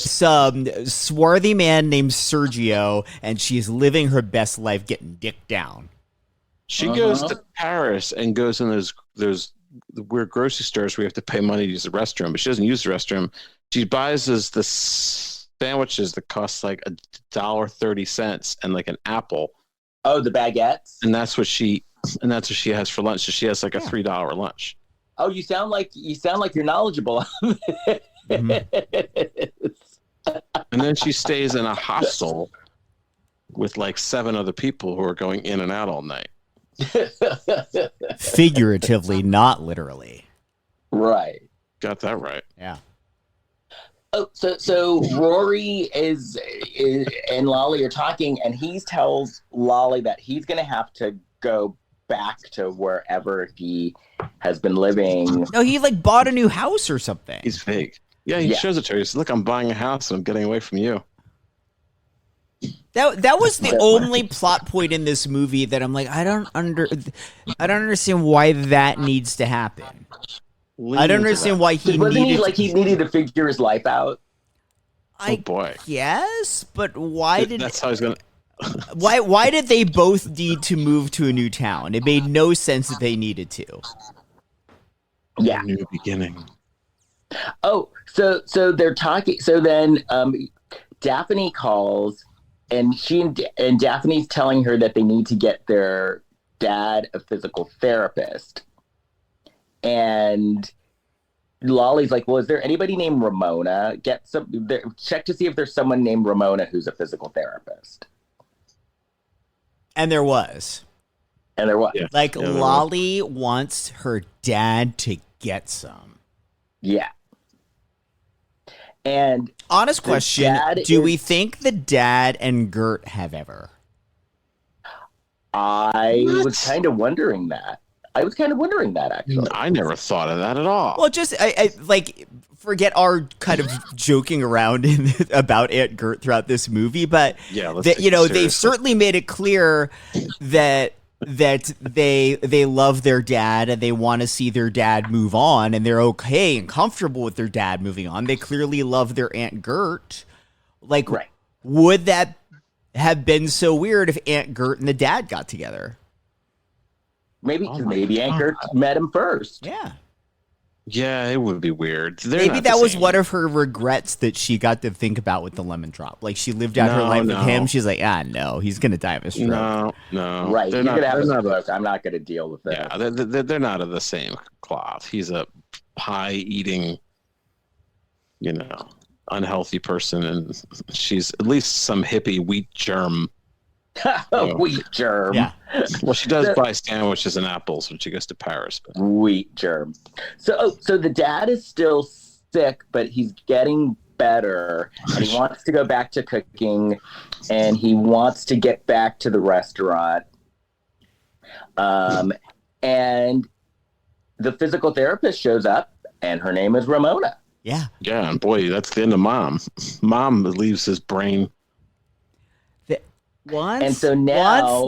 some swarthy man named Sergio, and she's living her best life, getting dick down. She goes to Paris and goes in those weird grocery stores where you have to pay money to use the restroom, but she doesn't use the restroom. She buys the sandwiches that cost like $1.30 and like an apple. Oh, the baguettes. And that's what she has for lunch. So she has like a $3 lunch. Oh, you sound like you're knowledgeable. And then she stays in a hostel with like 7 other people who are going in and out all night. Figuratively, not literally. Right. Got that right. Yeah. Oh, so Rory is and Lolly are talking, and he tells Lolly that he's going to have to go back to wherever he has been living. No, he like bought a new house or something. He's fake. Yeah, he shows it to her. He says, "Look, I'm buying a house and I'm getting away from you." That was the only plot point in this movie that I'm like, I don't understand why that needs to happen. I don't understand why he needed to figure his life out. Oh boy. Yes, but why did that's how he's gonna why did they both need to move to a new town? It made no sense that they needed to. Yeah. New beginning. Oh, so they're talking. So then Daphne calls, and and Daphne's telling her that they need to get their dad a physical therapist. And Lolly's like, well, is there anybody named Ramona? Check to see if there's someone named Ramona who's a physical therapist. And there was. Yeah. Like, Lolly wants her dad to get some. Yeah. And honest question, do we think the dad and Gert have ever? I was kind of wondering that. Actually. I never thought of that at all. Well, just I like forget our kind of joking around about Aunt Gert throughout this movie, but they've certainly made it clear that they love their dad and they want to see their dad move on, and they're okay and comfortable with their dad moving on. They clearly love their Aunt Gert. Like, would that have been so weird if Aunt Gert and the dad got together? Maybe Aunt Gert met him first. Yeah. Yeah, it would be weird. Maybe that was one of her regrets that she got to think about with the lemon drop. Like, she lived out her life with him. She's like, no, he's going to die of a stroke. No. Right, you're going to have a stroke. I'm not going to deal with that. Yeah, they're not of the same cloth. He's a pie-eating, unhealthy person, and she's at least some hippie wheat germ. Wheat germ. Yeah. Well, she does buy sandwiches and apples when she goes to Paris. But. Wheat germ. So the dad is still sick, but he's getting better, and he wants to go back to cooking, and he wants to get back to the restaurant. And the physical therapist shows up, and her name is Ramona. Yeah. Yeah, and boy, that's the end of Mom. Mom leaves his brain. Once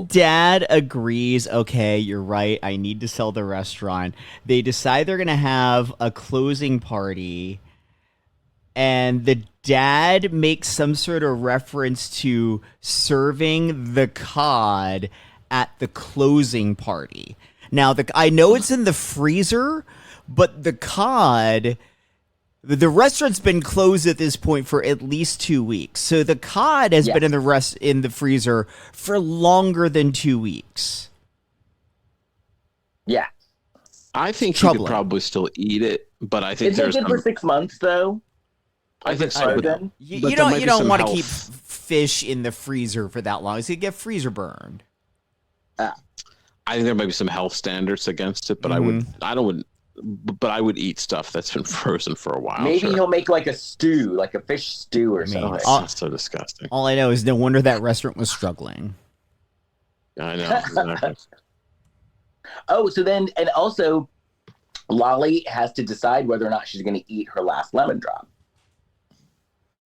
Dad agrees, okay, you're right, I need to sell the restaurant, they decide they're going to have a closing party, and the dad makes some sort of reference to serving the cod at the closing party. Now, I know it's in the freezer, but the cod... The restaurant's been closed at this point for at least 2 weeks. So the cod has been in the freezer for longer than 2 weeks. Yeah. I think you could probably still eat it, but I think it's good for 6 months, though. I think so. You don't want to keep fish in the freezer for that long. It's going to get freezer burned. I think there might be some health standards against it, but I wouldn't but I would eat stuff that's been frozen for a while. Maybe he'll make like a stew, like a fish stew or something. Oh, that's so disgusting. All I know is no wonder that restaurant was struggling. I know. Exactly. Oh, so then, and also, Lolly has to decide whether or not she's going to eat her last lemon drop.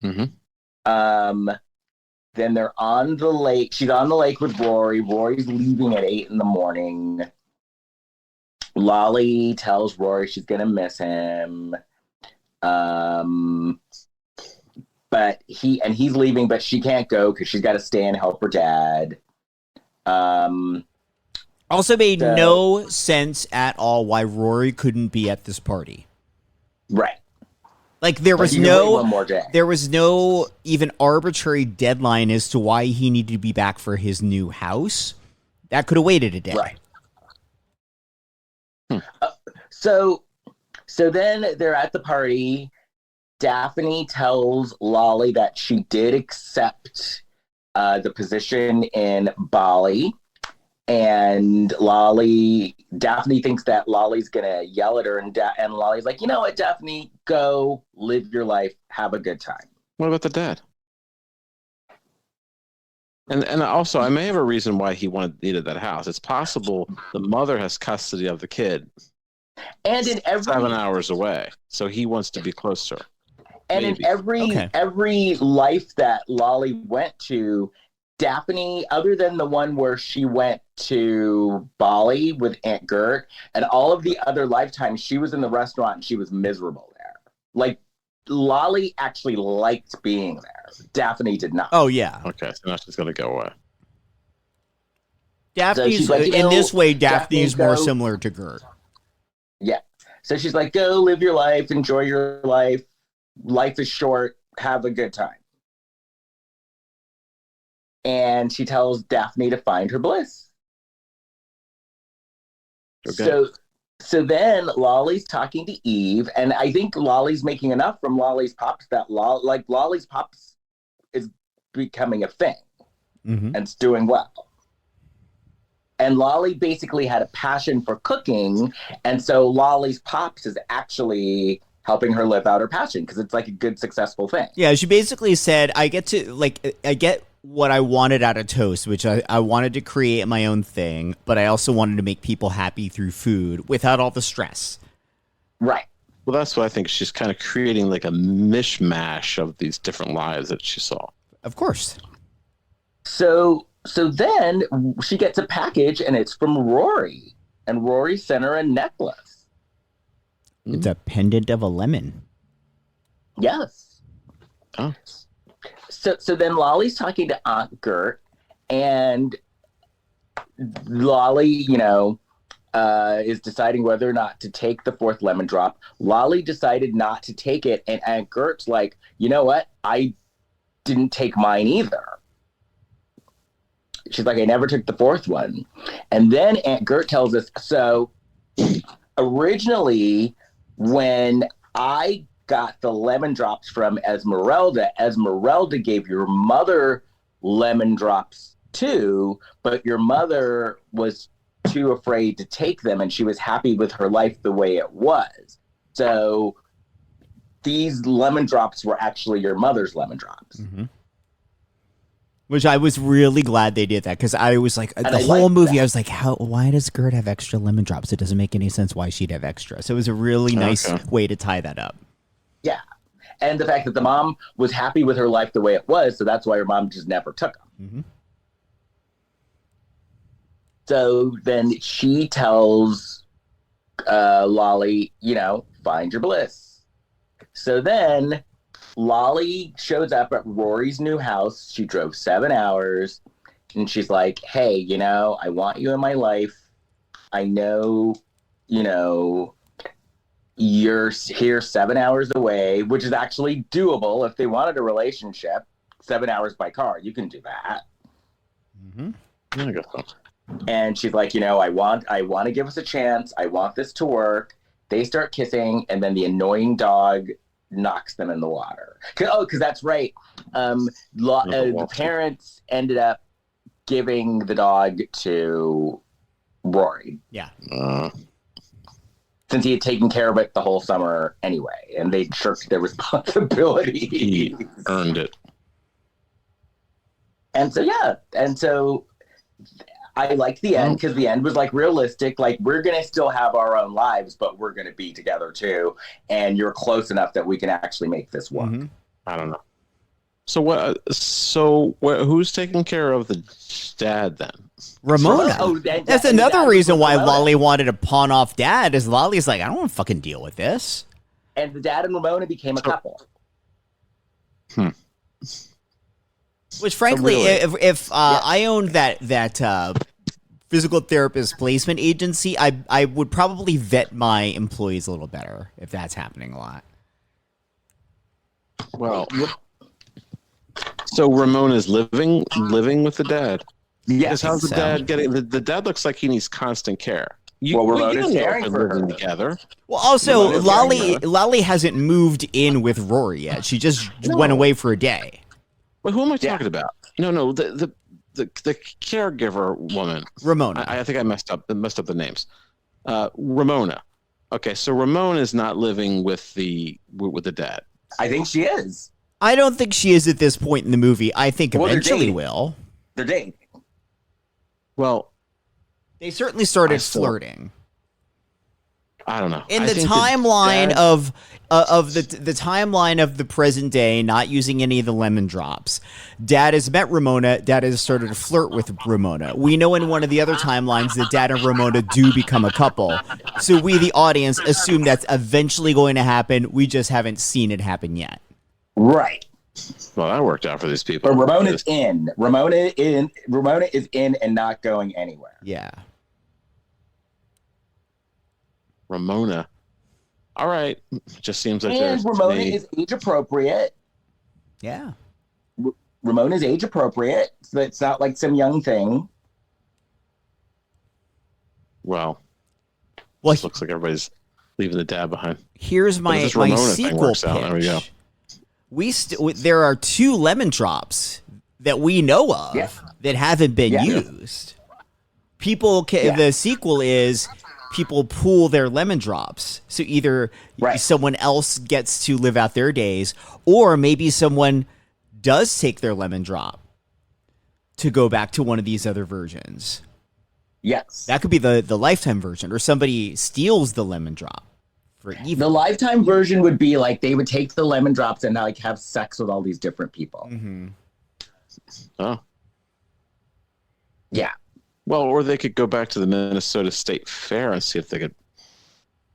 Mm-hmm. Then they're on the lake. She's on the lake with Rory. Rory's leaving at 8 a.m. Lolly tells Rory she's going to miss him. But he's leaving, but she can't go because she's got to stay and help her dad. Also made no sense at all why Rory couldn't be at this party. Right. Like there was there was no even arbitrary deadline as to why he needed to be back for his new house. That could have waited a day. Right. So then they're at the party. Daphne tells Lolly that she did accept the position in Bali. And Daphne thinks that Lolly's gonna yell at her, and Lolly's like, you know what, Daphne, go live your life, have a good time. What about the dad? And also, I may have a reason why he needed that house. It's possible the mother has custody of the kid, and in every 7 hours away, so he wants to be closer. And Maybe. in every life that Lolly went to, Daphne, other than the one where she went to Bali with Aunt Gert, and all of the other lifetimes, she was in the restaurant and she was miserable there. Like, Lolly actually liked being there. Daphne did not. Oh, yeah. Okay, so now she's going to go away. Daphne's, so like, in this way, Daphne's more go, similar to Gert. Yeah. So she's like, go live your life, enjoy your life. Life is short, have a good time. And she tells Daphne to find her bliss. Okay. So then Lolly's talking to Eve, and I think Lolly's making enough from Lolly's Pops that Lolly's Pops is becoming a thing, and it's doing well. And Lolly basically had a passion for cooking, and so Lolly's Pops is actually helping her live out her passion because it's like a good, successful thing. Yeah, she basically said, I get what I wanted out of Toast, which I wanted to create my own thing, but I also wanted to make people happy through food without all the stress. Right. Well, that's what I think. She's kind of creating like a mishmash of these different lives that she saw. Of course. So then she gets a package, and it's from Rory, and Rory sent her a necklace. It's a pendant of a lemon. Yes. Oh. So then Lolly's talking to Aunt Gert, and Lolly, is deciding whether or not to take the 4th lemon drop. Lolly decided not to take it, and Aunt Gert's like, you know what? I didn't take mine either. She's like, I never took the 4th one. And then Aunt Gert tells us, so originally when I got the lemon drops from Esmeralda gave your mother lemon drops too, but your mother was too afraid to take them, and she was happy with her life the way it was. So these lemon drops were actually your mother's lemon drops. Mm-hmm. Which I was really glad they did that, because I was like, the whole movie, I was like, why does Gert have extra lemon drops? It doesn't make any sense why she'd have extra. So it was a really nice way to tie that up. Yeah. And the fact that the mom was happy with her life the way it was, so that's why her mom just never took them. Mm-hmm. So then she tells Lolly, find your bliss. So then Lolly shows up at Rory's new house. She drove 7 hours, and she's like, hey, I want you in my life. I know, you're here 7 hours away, which is actually doable. If they wanted a relationship, 7 hours by car, you can do that. Mm-hmm. I guess so. And she's like, I want to give us a chance. I want this to work. They start kissing, and then the annoying dog knocks them in the water. Because that's right. The parents ended up giving the dog to Rory. Yeah. since he had taken care of it the whole summer anyway, and they shirked their responsibility. He earned it. And so I liked the end because the end was like realistic. Like, we're gonna still have our own lives, but we're gonna be together too. And you're close enough that we can actually make this work. Mm-hmm. I don't know. So what? Who's taking care of the dad then? Ramona. That's another reason why Ramona. Lolly wanted to pawn off Dad. Is Lolly's like, I don't want to fucking deal with this. And the dad and Ramona became a couple. Which, frankly, if I owned that physical therapist placement agency, I would probably vet my employees a little better if that's happening a lot. Well, so Ramona's living with the dad. Yes. How's the dad getting? The dad looks like he needs constant care. Ramona's caring for living her together. Well, also, Lolly hasn't moved in with Rory yet. She just went away for a day. Wait, who am I talking about? No, the caregiver woman, Ramona. I think I messed up the names. Ramona. Okay, so Ramona is not living with the dad. I think she is. I don't think she is at this point in the movie. I think eventually will. They're dating. Well, they certainly started flirting. I don't know. In the timeline of the timeline of the present day, not using any of the lemon drops, Dad has met Ramona. Dad has started to flirt with Ramona. We know in one of the other timelines that Dad and Ramona do become a couple. So we, the audience, assume that's eventually going to happen. We just haven't seen it happen yet. Right. Well, that worked out for these people. But Ramona's in. Ramona is in and not going anywhere. Yeah. Ramona. All right. Just seems like and Ramona is age appropriate. Yeah. Ramona is age appropriate, so it's not like some young thing. Well, looks like everybody's leaving the dad behind. Here's my sequel pitch. There we go. There are 2 lemon drops that we know of that haven't been used. The sequel is people pool their lemon drops. So either someone else gets to live out their days, or maybe someone does take their lemon drop to go back to one of these other versions. Yes. That could be the Lifetime version, or somebody steals the lemon drop. The Lifetime version would be like they would take the lemon drops and like have sex with all these different people. Mm-hmm. Oh. Yeah. Well, or they could go back to the Minnesota State Fair and see if they could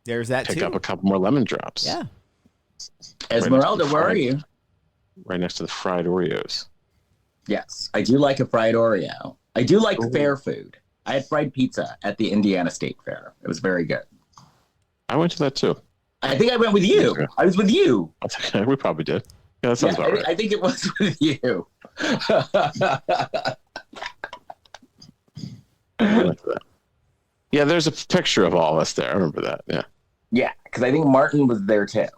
pick up a couple more lemon drops. Yeah. Esmeralda, where are you? Right next to the fried Oreos. Yes, I do like a fried Oreo. I do like fair food. I had fried pizza at the Indiana State Fair. It was very good. I went to that too. I think I went with you. I was with you. We probably did. Yeah, that sounds about right. I think it was with you. Yeah, there's a picture of all of us there. I remember that. Yeah. Yeah, because I think Martin was there too.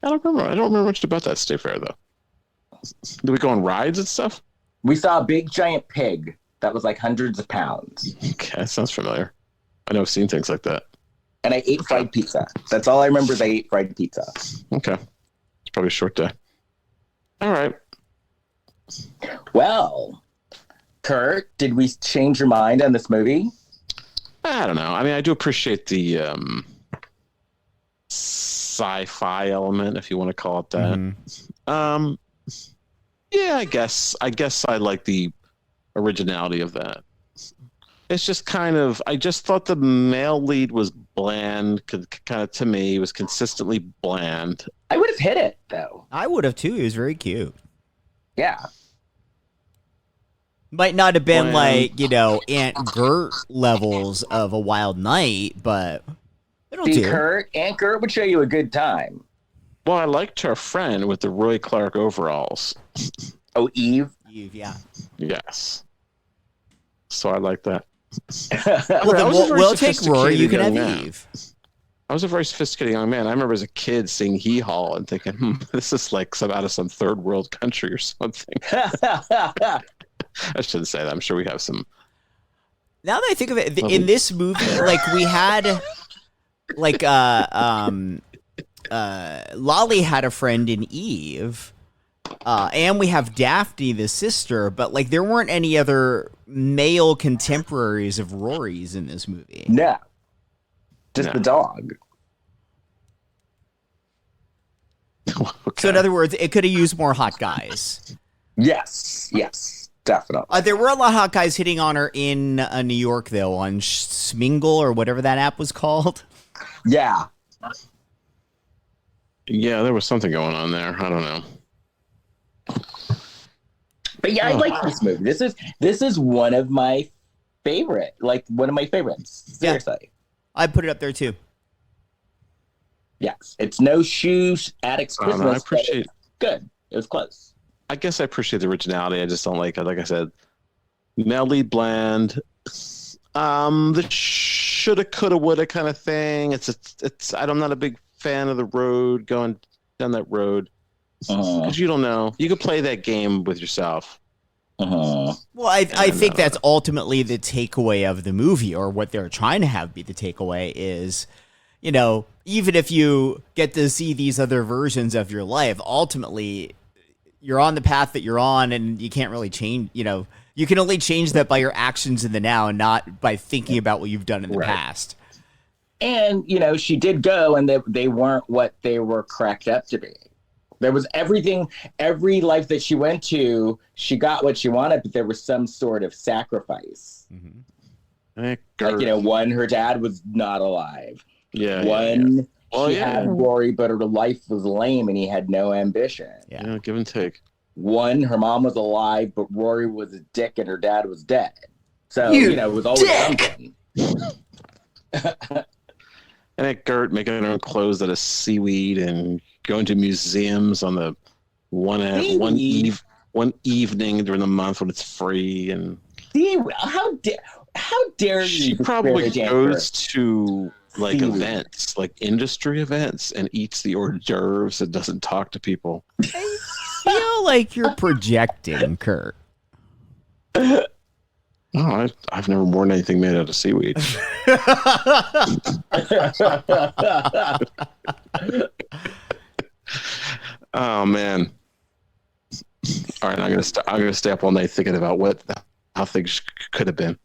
I don't remember much about that state fair though. Did we go on rides and stuff? We saw a big giant pig that was like hundreds of pounds. Okay, that sounds familiar. I know I've seen things like that. And I ate fried pizza. That's all I remember is I ate fried pizza. Okay. It's probably a short day. All right. Well, Kurt, did we change your mind on this movie? I don't know. I mean, I do appreciate the sci-fi element, if you want to call it that. Mm-hmm. Yeah, I guess I like the originality of that. It's just kind of, I just thought the male lead was bland, kind of, to me, was consistently bland. I would have hit it, though. I would have, too. He was very cute. Yeah. Might not have been like, Aunt Gert levels of A Wild Night, but it'll do. Aunt Gert would show you a good time. Well, I liked her friend with the Roy Clark overalls. Oh, Eve? Eve, yeah. Yes. So I like that. We'll take Rory. You can have Eve. I was a very sophisticated young man. I remember as a kid seeing Hee Haw and thinking, this is like out of some third world country or something. I shouldn't say that. I'm sure we have some. Now that I think of it, in this movie, like we had like Lolly had a friend in Eve, and we have Daphne, the sister, but like there weren't any other male contemporaries of Rory's in this movie. No, just the dog. Okay. So in other words, it could have used more hot guys. Yes, definitely. There were a lot of hot guys hitting on her in New York, though, on Smingle or whatever that app was called. Yeah. Yeah, there was something going on there. I don't know. But yeah, I like this movie. This is one of my favorites. Seriously. Yeah. I put it up there too. Yes. It's no shoes, Addicts I don't know, Christmas. I appreciate Good. It was close. I guess I appreciate the originality. I just don't like I said, male lead bland. The shoulda, coulda, woulda kind of thing. I'm not a big fan of the road, going down that road. Because you don't know. You could play that game with yourself. Well, I think that's ultimately the takeaway of the movie, or what they're trying to have be the takeaway is, you know, even if you get to see these other versions of your life, ultimately you're on the path that you're on, and you can't really change, you know, you can only change that by your actions in the now and not by thinking about what you've done in the past. And, you know, she did go, and they weren't what they were cracked up to be. There was every life that she went to, she got what she wanted, but there was some sort of sacrifice. Mm-hmm. Like, you know, one, her dad was not alive. Yeah. One, she had Rory, but her life was lame and he had no ambition. Yeah, give and take. One, her mom was alive, but Rory was a dick and her dad was dead. So, you know, it was always something. And Aunt Gert making her own clothes out of seaweed and going to museums on the one evening during the month when it's free. And how dare you? She probably goes to like events, like industry events, and eats the hors d'oeuvres and doesn't talk to people. I feel like you're projecting, Kurt. No, I've never worn anything made out of seaweed. Oh man! All right, I'm gonna stay up all night thinking about how things could have been.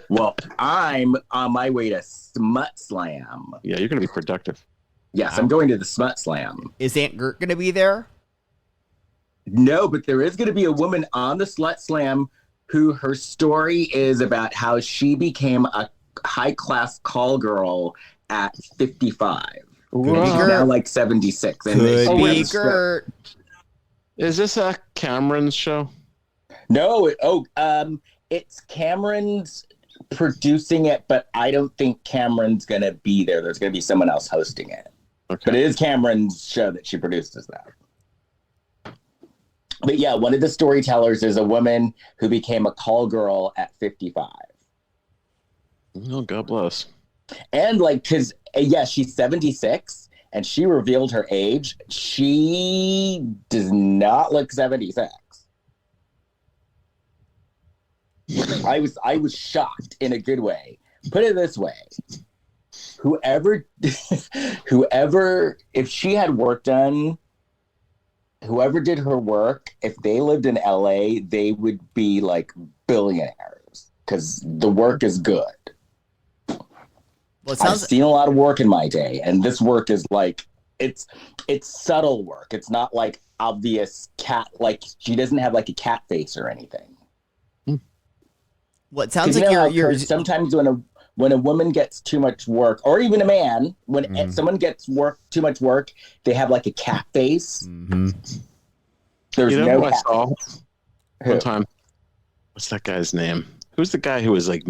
Well, I'm on my way to Smut Slam. Yeah, you're gonna be productive. Yes, I'm going to the Smut Slam. Is Aunt Gert going to be there? No, but there is going to be a woman on the Slut Slam who her story is about how she became a high-class call girl at 55. She's now like 76. And Could be Gert. Is this a Cameron's show? No, it's Cameron's producing it, but I don't think Cameron's going to be there. There's going to be someone else hosting it. Okay. But it is Cameron's show that she produces that. But yeah, one of the storytellers is a woman who became a call girl at 55. Oh, God bless. And like, because, yeah, she's 76 and she revealed her age. She does not look 76. I was shocked in a good way. Put it this way. Whoever, if she had work done, whoever did her work, if they lived in LA, they would be like billionaires because the work is good. Well, I've seen a lot of work in my day, and this work is like, it's subtle work. It's not like obvious cat, like she doesn't have like a cat face or anything. Well, it sounds like you're sometimes when a woman gets too much work, or even a man, when someone gets too much work, they have like a cat face. Mm-hmm. There's who I saw one time? What's that guy's name? Who's the guy who was like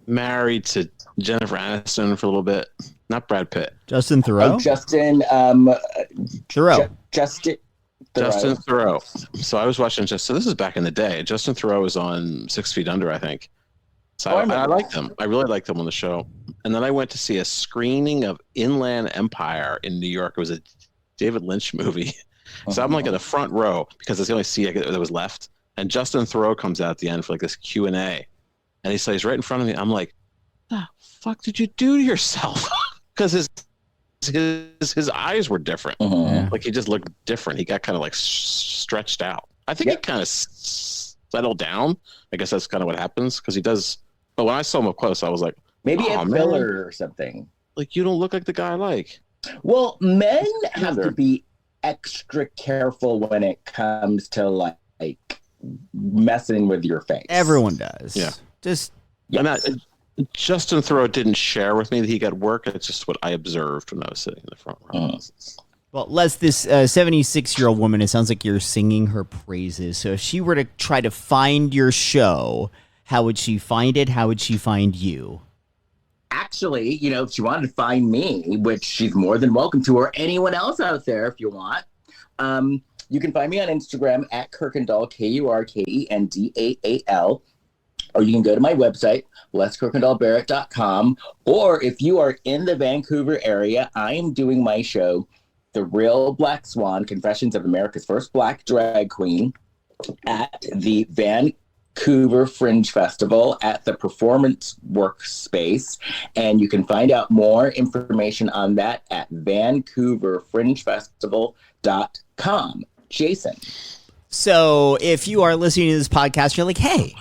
married to Jennifer Aniston for a little bit? Not Brad Pitt. Justin Theroux. Justin Theroux. Justin Theroux. So I was watching so this is back in the day. Justin Theroux was on 6 Feet Under, I think. So I liked them. I really liked them on the show. And then I went to see a screening of Inland Empire in New York. It was a David Lynch movie. So I'm like in the front row because it's the only seat that was left. And Justin Theroux comes out at the end for like this Q&A. And he stays right in front of me. I'm like, the fuck did you do to yourself? Because his eyes were different. Like he just looked different. He got kind of like stretched out. I think he kind of settled down. I guess that's kind of what happens because he does. But when I saw him up close, I was like, maybe a filler or something. Like, you don't look like the guy I like. Well, men have to be extra careful when it comes to like messing with your face. Everyone does. Yeah. Just and Justin Theroux didn't share with me that he got work. It's just what I observed when I was sitting in the front row. Well, Les, this 76-year-old woman, it sounds like you're singing her praises. So if she were to try to find your show, how would she find it? How would she find you? Actually, if she wanted to find me, which she's more than welcome to, or anyone else out there if you want, you can find me on Instagram at Kirkendall, KURKENDAAL, or you can go to my website, leskirkendallbarrett.com, or if you are in the Vancouver area, I am doing my show, The Real Black Swan, Confessions of America's First Black Drag Queen, at the Vancouver Fringe Festival at the Performance Workspace. And you can find out more information on that at vancouverfringefestival.com. Jason. So if you are listening to this podcast, you're like, hey,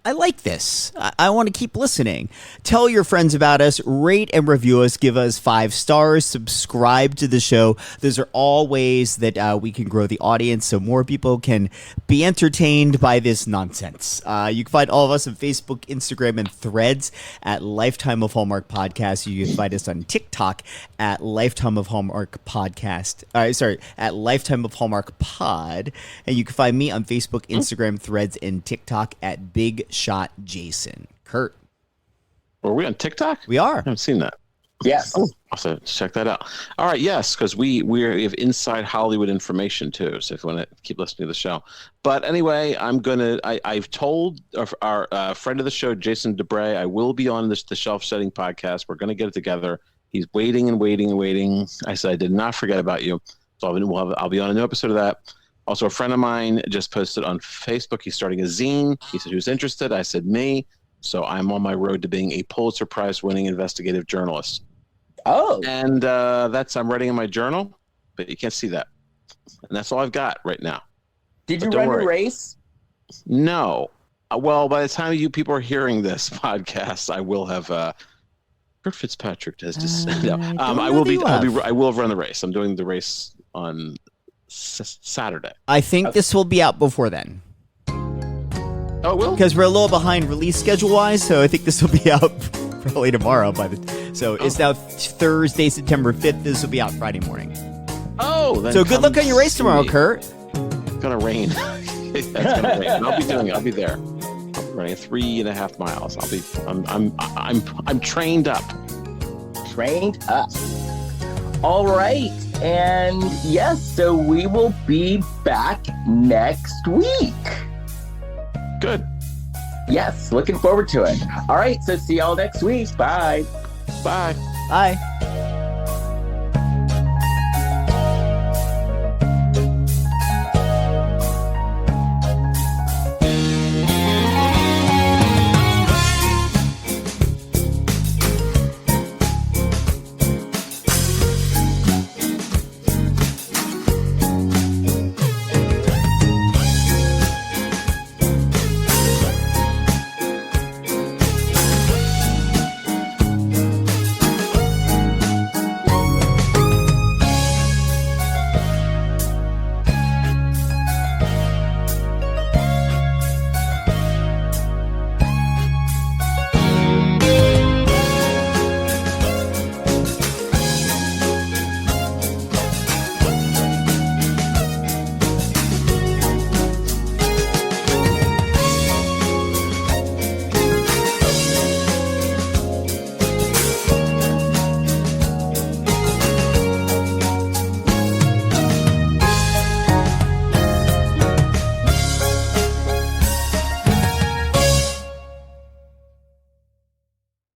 I like this. I want to keep listening. Tell your friends about us, rate and review us, give us 5 stars, subscribe to the show. Those are all ways that we can grow the audience so more people can be entertained by this nonsense. You can find all of us on Facebook, Instagram, and Threads at Lifetime of Hallmark Podcast. You can find us on TikTok at Lifetime of Hallmark Podcast. At Lifetime of Hallmark Pod. And you can find me on Facebook, Instagram, Threads, and TikTok at Big Shot Jason. Kurt. Are we on TikTok? We are. I haven't seen that. Yes. Oh, I'll have to check that out. All right, yes, because we have inside Hollywood information too. So if you want to keep listening to the show, but anyway, I've told our friend of the show, Jason Debray, I will be on the Shelf Setting podcast. We're going to get it together. He's waiting and waiting and waiting. I said I did not forget about you, so I'll be on a new episode of that. Also, a friend of mine just posted on Facebook. He's starting a zine. He said he was interested. I said me. So I'm on my road to being a Pulitzer Prize winning investigative journalist. Oh. And I'm writing in my journal, but you can't see that. And that's all I've got right now. Did you run a race? No. Well, by the time you people are hearing this podcast, I will have Kurt Fitzpatrick has just I will have run the race. I'm doing the race on Saturday. I think this will be out before then. Oh, it will? Because we're a little behind release schedule-wise, so I think this will be out probably tomorrow. It's now Thursday, September 5th. This will be out Friday morning. Oh, then so good luck on your race tomorrow, Kurt. It's gonna rain. It's gonna rain. I'll be doing it. I'll be there. I'll be running 3.5 miles. I'm trained up. Trained up. All right. And yes, so we will be back next week. Good. Yes, looking forward to it. All right, so see y'all next week. Bye. Bye. Bye.